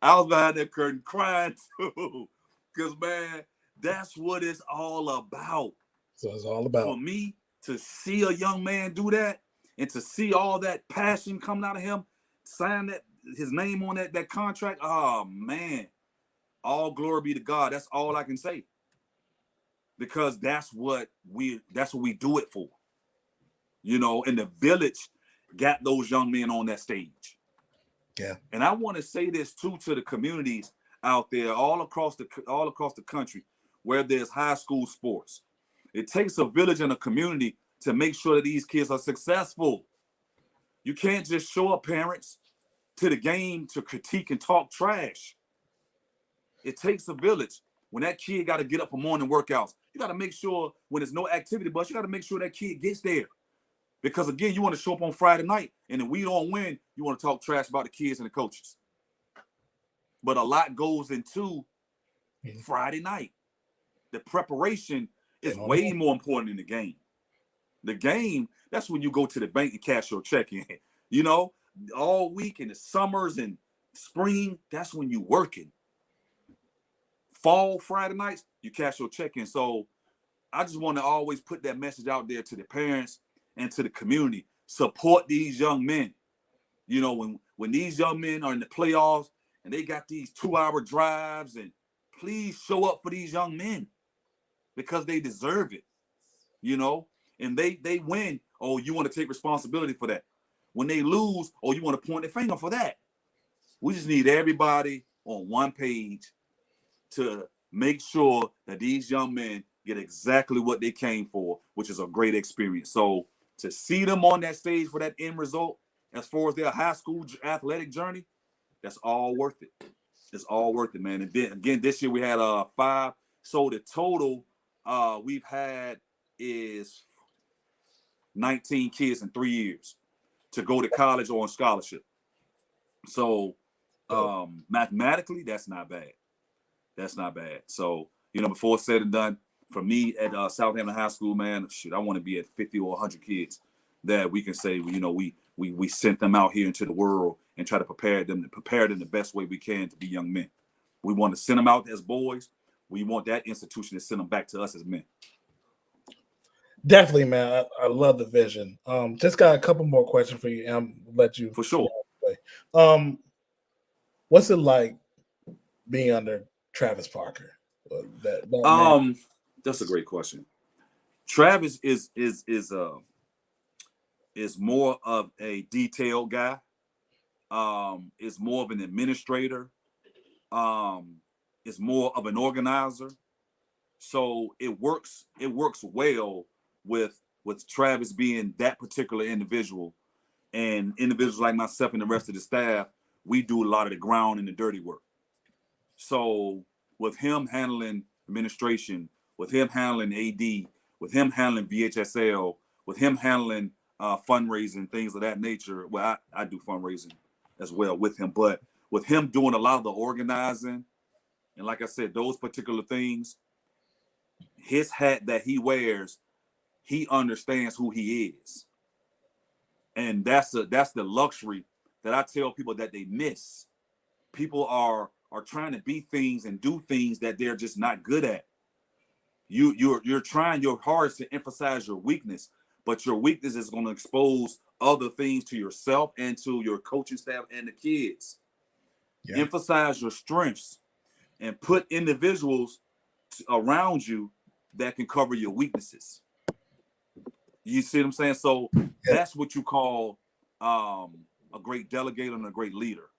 I was behind that curtain crying too. Because, man, that's what it's all about. So it's all about. For me, to see a young man do that and to see all that passion coming out of him, sign his name on that contract, oh, man, all glory be to God. That's all I can say. Because that's what we do it for. And the village got those young men on that stage. Yeah. And I want to say this too to the communities out there all across the country where there's high school sports. It takes a village and a community to make sure that these kids are successful. You can't just show up, parents, to the game to critique and talk trash. It takes a village. When that kid got to get up for morning workouts, you got to make sure when there's no activity bus, you got to make sure that kid gets there. Because, again, you want to show up on Friday night, and if we don't win, you want to talk trash about the kids and the coaches. But a lot goes into Friday night. The preparation is way more important than the game. The game, that's when you go to the bank and cash your check in. All week in the summers and spring, that's when you working. Fall Friday nights, you cash your check in. So I just want to always put that message out there to the parents and to the community. Support these young men. When these young men are in the playoffs and they got these 2-hour drives, and please show up for these young men because they deserve it. And they win. Oh, you want to take responsibility for that. When they lose, oh, you want to point the finger for that. We just need everybody on one page to make sure that these young men get exactly what they came for, which is a great experience. So to see them on that stage for that end result, as far as their high school athletic journey, that's all worth it. It's all worth it, man. And then again, this year we had 5. So the total we've had is 19 kids in 3 years to go to college or on scholarship. So mathematically, that's not bad. That's not bad. So, before it's said and done, for me at Southampton High School, man, I want to be at 50 or 100 kids that we can say, we sent them out here into the world and try to prepare them the best way we can to be young men. We want to send them out as boys. We want that institution to send them back to us as men. Definitely, man. I love the vision. Just got a couple more questions for you, and I'll let you. For sure. What's it like being under Travis Parker? That's a great question. Travis is more of a detailed guy. Is more of an administrator. Is more of an organizer. So it works well with Travis being that particular individual, and individuals like myself and the rest of the staff, we do a lot of the ground and the dirty work. So with him handling administration, with him handling AD, with him handling VHSL, with him handling fundraising, things of that nature. Well, I do fundraising as well with him, but with him doing a lot of the organizing, and like I said, those particular things, his hat that he wears, he understands who he is. And that's the luxury that I tell people that they miss. People are are trying to be things and do things that they're just not good at. You're trying your hardest to emphasize your weakness, but your weakness is going to expose other things to yourself and to your coaching staff and the kids. Yeah. Emphasize your strengths and put individuals around you that can cover your weaknesses. You see what I'm saying? So that's what you call a great delegator and a great leader.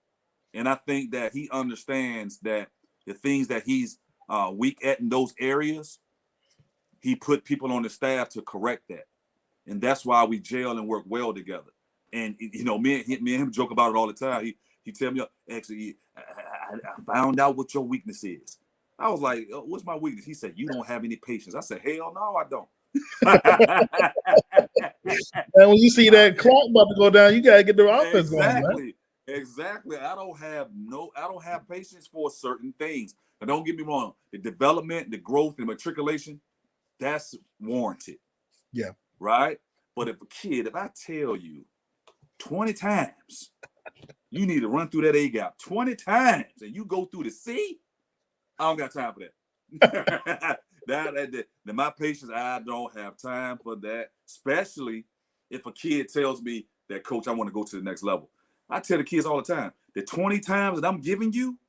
And I think that he understands that the things that he's weak at in those areas, he put people on the staff to correct that. And that's why we gel and work well together. And, you know, me and him joke about it all the time. He tell me, actually, I found out what your weakness is. I was like, oh, what's my weakness? He said, you don't have any patience. I said, hell no, I don't. And when you see that clock about to go down, you got to get the offense going, man. Exactly. I don't have patience for certain things. Now, don't get me wrong. The development, the growth, and matriculation, that's warranted. Yeah. Right? But if I tell you 20 times, you need to run through that A gap 20 times and you go through the C, I don't got time for that. That my patience, I don't have time for that. Especially if a kid tells me that, coach, I want to go to the next level. I tell the kids all the time, the 20 times that I'm giving you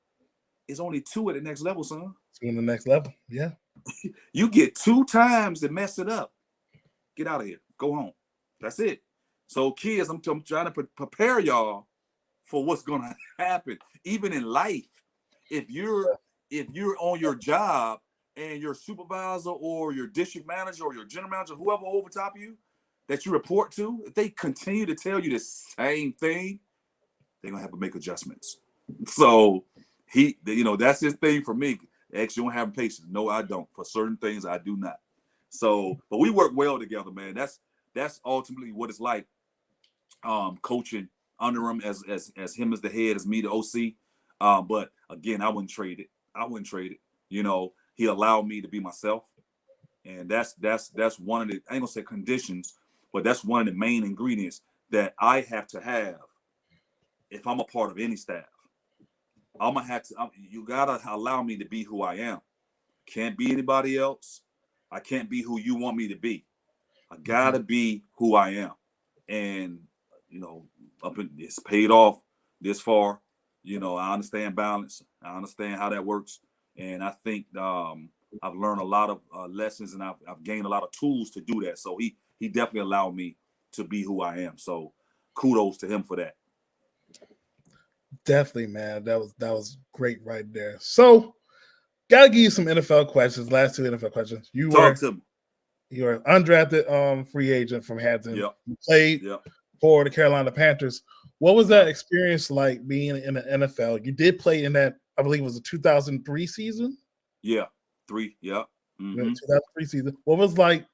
is only 2 at the next level, son. 2 in the next level, yeah. You get 2 times to mess it up. Get out of here. Go home. That's it. So kids, I'm trying to prepare y'all for what's going to happen. Even in life, if you're on your job and your supervisor or your district manager or your general manager, whoever over top of you that you report to, if they continue to tell you the same thing, they're going to have to make adjustments. So that's his thing for me. X, you don't have patience. No, I don't. For certain things, I do not. So, but we work well together, man. That's ultimately what it's like, coaching under him as him as the head, as me the OC. But again, I wouldn't trade it. You know, he allowed me to be myself, and that's one of the, I ain't gonna say conditions, but that's one of the main ingredients that I have to have if I'm a part of any staff. I'm gonna have to. You gotta allow me to be who I am. Can't be anybody else. I can't be who you want me to be. I gotta be who I am. And it's paid off this far. You know, I understand balance. I understand how that works, and I think I've learned a lot of lessons, and I've gained a lot of tools to do that. So he definitely allowed me to be who I am. So kudos to him for that. Definitely, man. That was great right there. So, gotta give you some NFL questions. Last 2 NFL questions. You were an undrafted free agent from Hampton. Yep. You played for the Carolina Panthers. What was that experience like being in the NFL? You did play in that, I believe it was a 2003 season. Yeah, 3. Yeah. Mm-hmm. 2003 season. What was like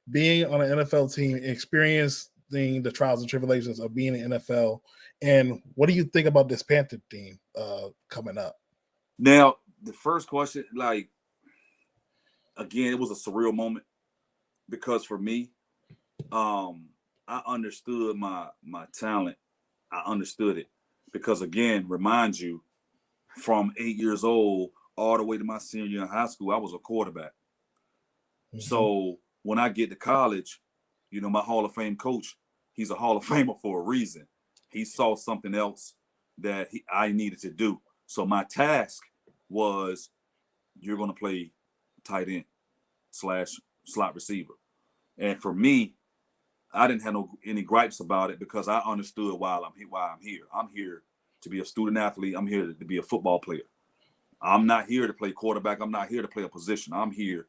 being on an NFL team, experiencing the trials and tribulations of being in the NFL? And what do you think about this Panther team coming up? Now, the first question, like, again, it was a surreal moment because for me, I understood my talent. I understood it because, again, remind you, from 8 years old all the way to my senior year in high school, I was a quarterback. Mm-hmm. So when I get to college, my Hall of Fame coach, he's a Hall of Famer for a reason. He saw something else that I needed to do. So my task was, you're going to play tight end / slot receiver. And for me, I didn't have any gripes about it because I understood why I'm here. I'm here to be a student athlete. I'm here to be a football player. I'm not here to play quarterback. I'm not here to play a position. I'm here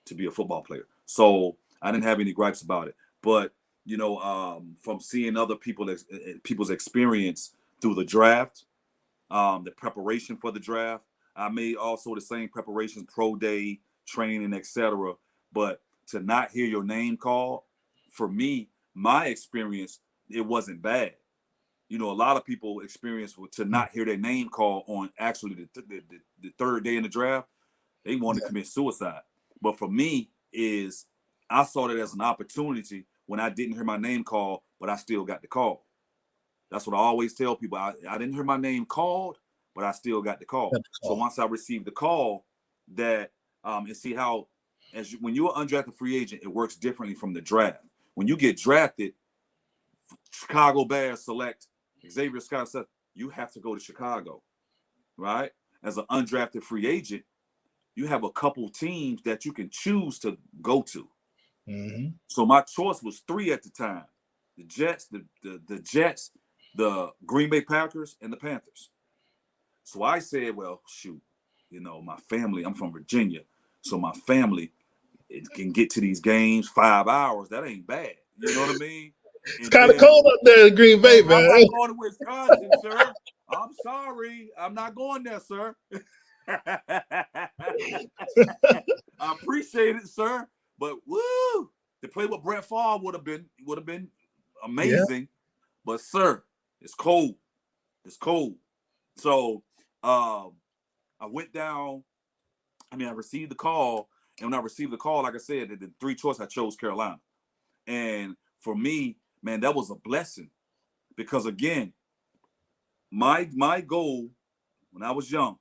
to be a football player. So I didn't have any gripes about it. But from seeing other people's experience through the draft, the preparation for the draft, I made also the same preparations, pro day, training, etc. But to not hear your name called, for me, my experience, it wasn't bad. A lot of people experience to not hear their name called on actually the third day in the draft. They want to commit suicide. But for me, I saw it as an opportunity when I didn't hear my name called, but I still got the call. That's what I always tell people. I didn't hear my name called, but I still got the call. So once I received the call, that and see how when you're an undrafted free agent, it works differently from the draft. When you get drafted, Chicago Bears select Xavier Scott, you have to go to Chicago, right? As an undrafted free agent, you have a couple teams that you can choose to go to. Mm-hmm. So my choice was 3 at the time: the Jets, the Jets, the Green Bay Packers, and the Panthers. So I said, well, shoot, my family, I'm from Virginia, so my family, it can get to these games 5 hours. That ain't bad. You know what I mean? It's kind of cold up there in Green Bay, man. I'm not going to Wisconsin, sir. I'm sorry. I'm not going there, sir. I appreciate it, sir. But woo, to play with Brett Favre would have been amazing. Yeah. But sir, it's cold. It's cold. So I went down. I received the call, and when I received the call, like I said, the 3 choices, I chose Carolina. And for me, man, that was a blessing, because again, my goal when I was young,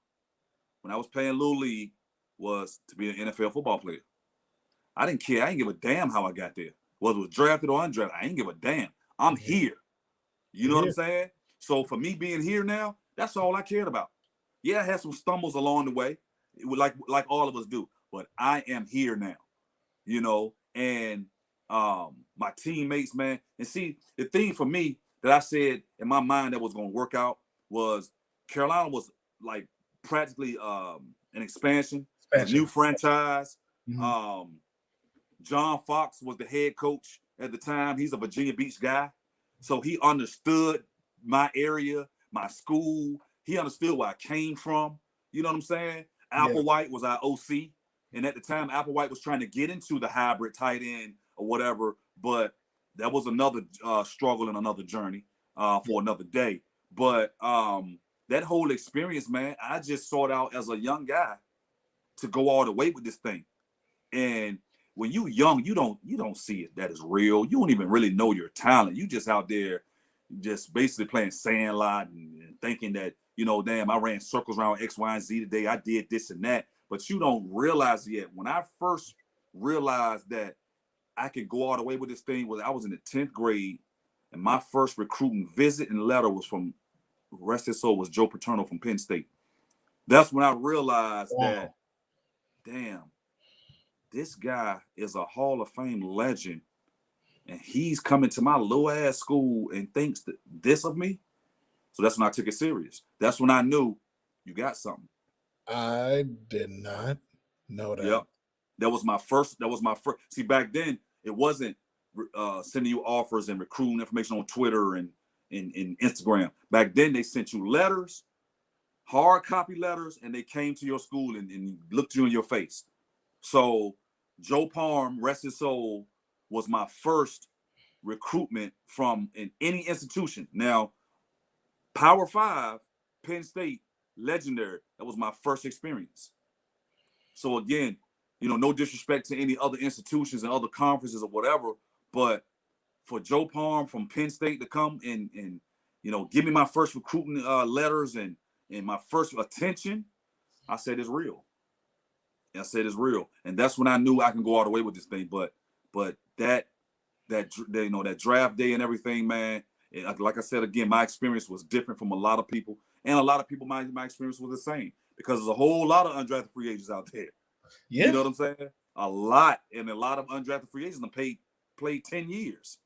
when I was playing Little League, was to be an NFL football player. I didn't care. I didn't give a damn how I got there. Whether it was drafted or undrafted, I didn't give a damn. I'm here. You know what I'm saying? So for me being here now, that's all I cared about. Yeah, I had some stumbles along the way, like all of us do, but I am here now. And my teammates, man. And see, the thing for me that I said in my mind that was going to work out was Carolina was like practically an expansion, a new franchise. Mm-hmm. John Fox was the head coach at the time. He's a Virginia Beach guy. So he understood my area, my school. He understood where I came from. You know what I'm saying? Applewhite was our OC. And at the time, Applewhite was trying to get into the hybrid tight end or whatever. But that was another struggle and another journey for another day. But that whole experience, man, I just sought out as a young guy to go all the way with this thing. And when you young, you don't see it that is real. You don't even really know your talent. You just out there just basically playing Sandlot and thinking that, damn, I ran circles around X, Y, and Z today. I did this and that. But you don't realize yet. When I first realized that I could go all the way with this thing, I was in the 10th grade, and my first recruiting visit and letter was from, rest his soul, was Joe Paterno from Penn State. That's when I realized that, damn, this guy is a Hall of Fame legend, and he's coming to my little ass school and thinks this of me. So that's when I took it serious. That's when I knew you got something. I did not know that. Yep. That was my first. See, back then it wasn't sending you offers and recruiting information on Twitter and Instagram. Back then they sent you letters, hard copy letters, and they came to your school and looked you in your face. So Joe Parham, rest his soul, was my first recruitment from in any institution. Now, Power 5, Penn State, legendary. That was my first experience. So again, no disrespect to any other institutions and other conferences or whatever, but for Joe Parham from Penn State to come and give me my first recruiting letters and my first attention, I said it's real. And that's when I knew I can go all the way with this thing. But that draft day and everything, man. Like I said again, my experience was different from a lot of people, and a lot of people my experience was the same, because there's a whole lot of undrafted free agents out there. Yeah. You know what I'm saying? A lot of undrafted free agents played 10 years.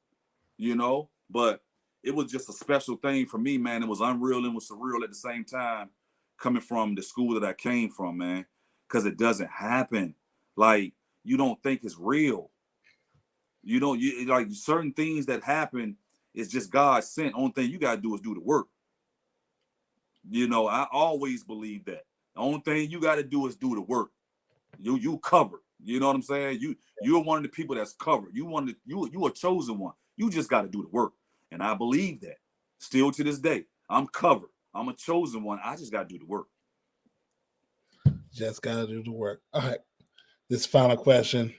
But it was just a special thing for me, man. It was unreal and was surreal at the same time, coming from the school that I came from, man. Because it doesn't happen. Like, you don't think it's real. You like certain things that happen is just God sent. Only thing you gotta do is do the work. I always believe that. The only thing you gotta do is do the work. You covered. You know what I'm saying? You're one of the people that's covered. You a chosen one. You just gotta do the work. And I believe that. Still to this day, I'm covered. I'm a chosen one. I just gotta do the work. Just gotta do the work. All right. This final question.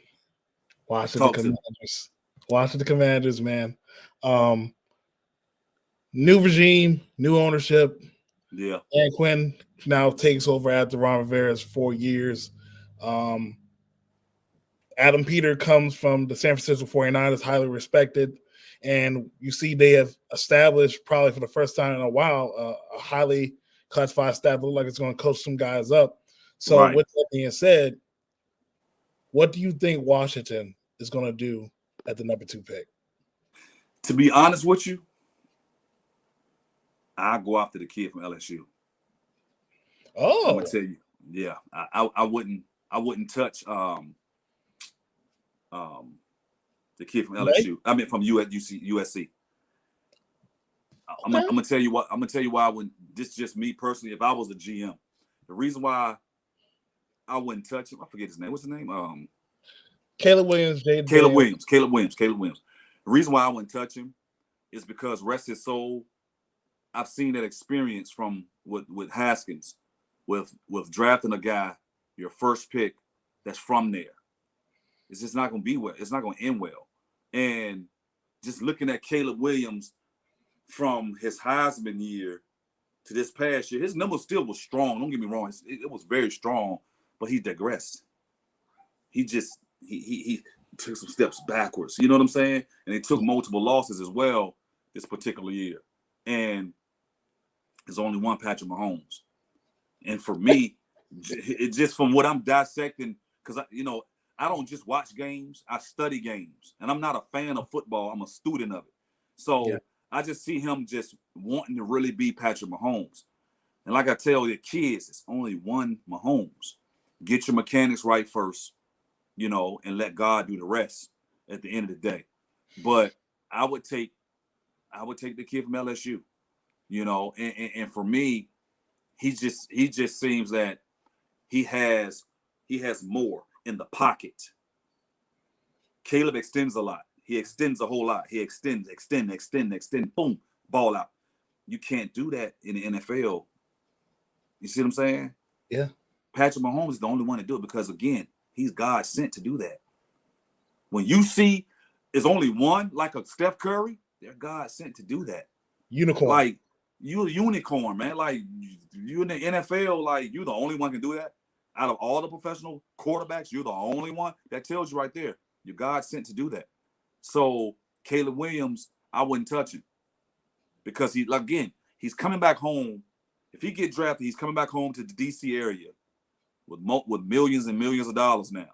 Washington Commanders, man. New regime, new ownership. Yeah. And Quinn now takes over after Ron Rivera's 4 years. Adam Peter comes from the San Francisco 49ers, highly respected. And you see they have established, probably for the first time in a while, a highly classified staff. Look like it's going to coach some guys up. So with that being said, what do you think Washington is going to do at the number 2 pick? To be honest with you, I go after the kid from LSU. Oh, I'm gonna tell you, yeah, I wouldn't touch the kid from LSU. Right? I mean from USC. I'm gonna tell you what. I'm gonna tell you why. When this just me personally, if I was a GM, the reason why I wouldn't touch him, I forget his name. What's his name? Caleb Williams. Caleb Williams. The reason why I wouldn't touch him is because rest his soul. I've seen that experience from with Haskins, with drafting a guy, your first pick, that's from there. It's just not going to be well. It's not going to end well. And just looking at Caleb Williams from his Heisman year to this past year, his numbers still was strong. Don't get me wrong. It was very strong, but he digressed. He took some steps backwards. You know what I'm saying? And he took multiple losses as well this particular year. And there's only one Patrick Mahomes. And for me, it just from what I'm dissecting, because I don't just watch games, I study games. And I'm not a fan of football, I'm a student of it. So I just see him just wanting to really be Patrick Mahomes. And like I tell the kids, it's only one Mahomes. Get your mechanics right first, and let God do the rest at the end of the day. But I would take the kid from LSU, and for me, he just seems that he has more in the pocket. Caleb extends a lot. He extends a whole lot. He extend, boom, ball out. You can't do that in the NFL. You see what I'm saying? Yeah. Patrick Mahomes is the only one to do it because, again, he's God sent to do that. When you see there's only one, like a Steph Curry, they're God sent to do that. Unicorn. Like, you a unicorn, man. Like, you in the NFL, like, you're the only one can do that. Out of all the professional quarterbacks, you're the only one. That tells you right there, you're God sent to do that. So Caleb Williams, I wouldn't touch him because he's coming back home. If he get drafted, he's coming back home to the DC area with millions and millions of dollars now.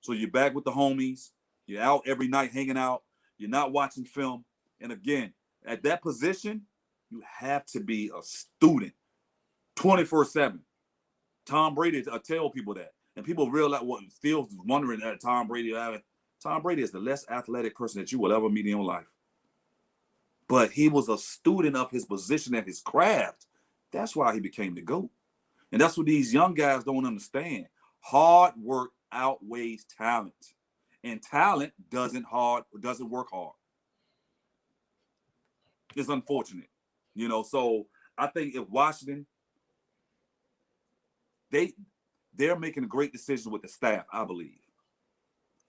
So you're back with the homies. You're out every night hanging out. You're not watching film. And again, at that position, you have to be a student 24/7. Tom Brady, I tell people that. And people realize still wondering that Tom Brady is the less athletic person that you will ever meet in your life. But he was a student of his position and his craft. That's why he became the GOAT. And that's what these young guys don't understand. Hard work outweighs talent. And talent doesn't work hard. It's unfortunate. So I think if Washington, they're making a great decision with the staff, I believe.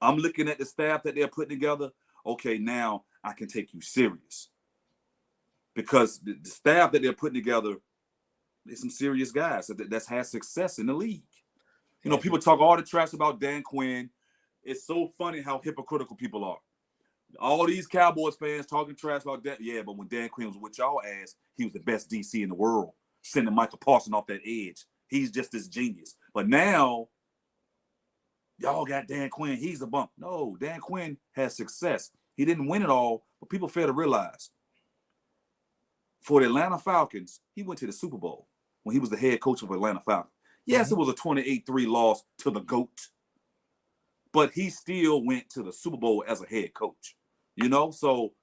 I'm looking at the staff that they're putting together. Okay, now I can take you serious. Because the staff that they're putting together, there's some serious guys that's had success in the league. People talk all the trash about Dan Quinn. It's so funny how hypocritical people are. All these Cowboys fans talking trash about that. Yeah, but when Dan Quinn was with y'all ass, he was the best DC in the world, sending Michael Parsons off that edge. He's just this genius. But now, y'all got Dan Quinn. He's a bump. No, Dan Quinn has success. He didn't win it all, but people fail to realize. For the Atlanta Falcons, he went to the Super Bowl when he was the head coach of Atlanta Falcons. Yes, it was a 28-3 loss to the GOAT, but he still went to the Super Bowl as a head coach. So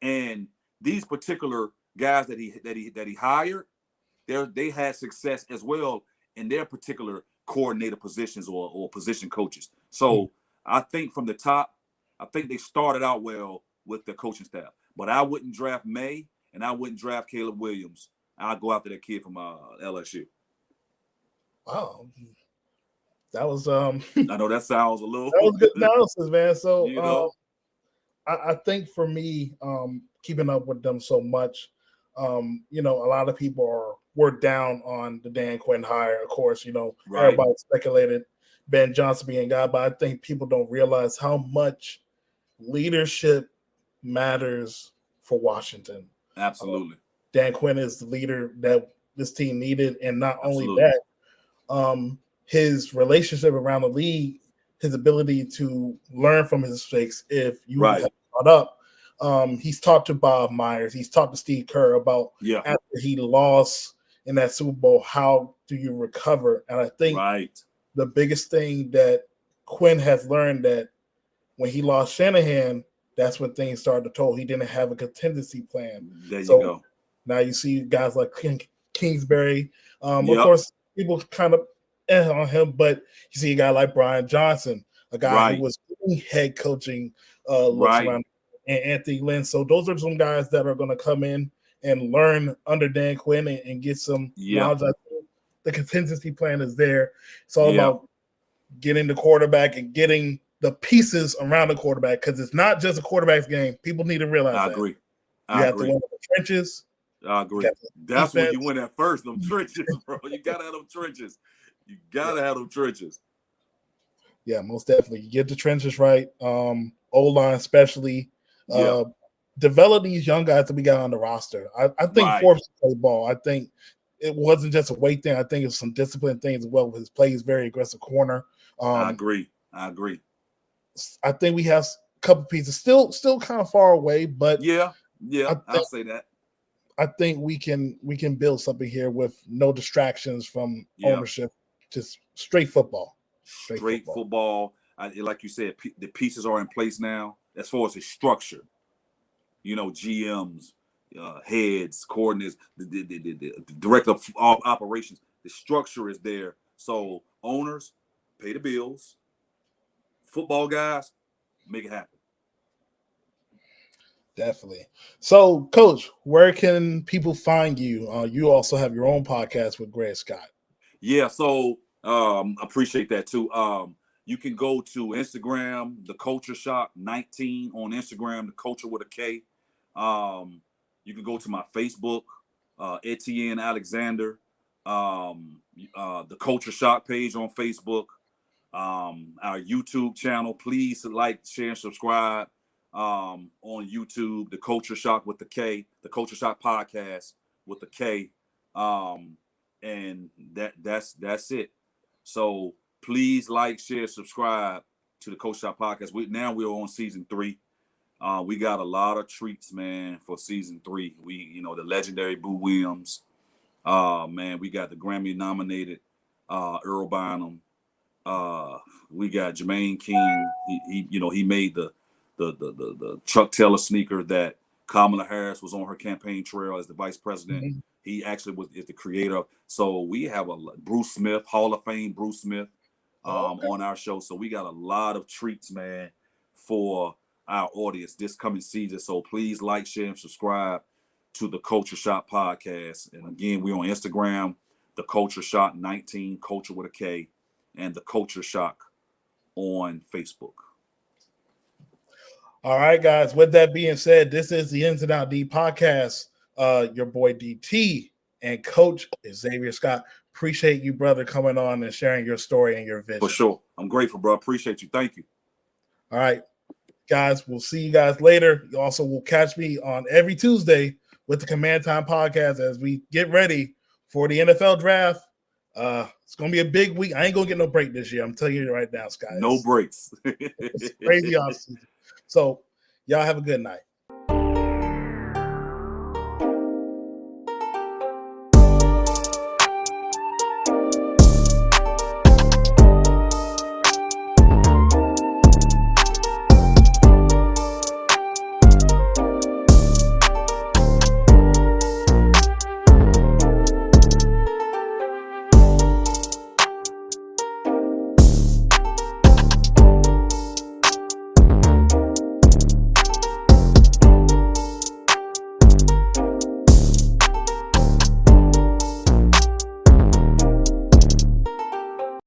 and these particular guys that he hired, they had success as well in their particular coordinator positions or position coaches. So I think from the top, I think they started out well with the coaching staff. But I wouldn't draft May, and I wouldn't draft Caleb Williams. I'll go after that kid from LSU. Wow. That was I know that sounds a little. That was good analysis, man. So I think for me, keeping up with them so much, you know, a lot of people were down on the Dan Quinn hire. Of course, you know, everybody speculated Ben Johnson being guy, but I think people don't realize how much leadership matters for Washington. Absolutely. Dan Quinn is the leader that this team needed, and not only that, his relationship around the league, his ability to learn from his mistakes. If you have brought up, he's talked to Bob Myers, he's talked to Steve Kerr about after he lost in that Super Bowl, how do you recover? And I think the biggest thing that Quinn has learned, that when he lost Shanahan, that's when things started to toll. He didn't have a contingency plan. There you go. Now you see guys like Kingsbury. Of course, people kind of on him, but you see a guy like Brian Johnson, a guy who was doing head coaching looks around, and Anthony Lynn. So those are some guys that are going to come in and learn under Dan Quinn and get some knowledge. I think the contingency plan is there. It's all about getting the quarterback and getting the pieces around the quarterback, because it's not just a quarterback's game. People need to realize that. Agree. You have to win the trenches. I agree. That's when you win at first, them trenches, bro. You got to have them trenches. You got to have them trenches. Yeah, most definitely. You get the trenches right. O-line especially. Develop these young guys that we got on the roster. I think Forbes play ball. I think it wasn't just a weight thing. I think it's some discipline things as well. His play is very aggressive corner. I agree. I think we have a couple pieces still kind of far away, but I'll say that. I think we can build something here with no distractions from ownership, just straight football. Straight football. Like you said, the pieces are in place now as far as the structure. You know, GMs, heads, coordinates, the director of operations. The structure is there. So owners pay the bills. Football guys, make it happen. Definitely. So, Coach, where can people find you? You also have your own podcast with Greg Scott. Yeah, so appreciate that too. You can go to Instagram, The Culture Shock 19 on Instagram, The Culture with a K. You can go to my Facebook, Etienne Alexander, The Culture Shock page on Facebook, our YouTube channel. Please like, share, and subscribe. On YouTube, The Culture Shock with the K, The Culture Shock Podcast with the K, and that's it. So please like, share, subscribe to the Culture Shock Podcast. We're on season 3. We got a lot of treats, man, for season 3. The legendary Boo Williams, man. We got the Grammy nominated Earl Bynum. We got Jermaine King. He made the Chuck Taylor sneaker that Kamala Harris was on her campaign trail as the vice president. Mm-hmm. He actually is the creator. So we have Bruce Smith, Hall of Fame Bruce Smith, on our show. So we got a lot of treats, man, for our audience this coming season. So please like, share, and subscribe to the Culture Shock Podcast. And again, we're on Instagram, the Culture Shock 19, Culture with a K, and the Culture Shock on Facebook. All right, guys. With that being said, this is the Ins and Out D podcast. Your boy DT and Coach Xavier Scott. Appreciate you, brother, coming on and sharing your story and your vision. For sure. I'm grateful, bro. Appreciate you. Thank you. All right, guys. We'll see you guys later. You also will catch me on every Tuesday with the Command Time podcast as we get ready for the NFL draft. It's going to be a big week. I ain't going to get no break this year. I'm telling you right now, Scott. No breaks. It's crazy offseason. So y'all have a good night.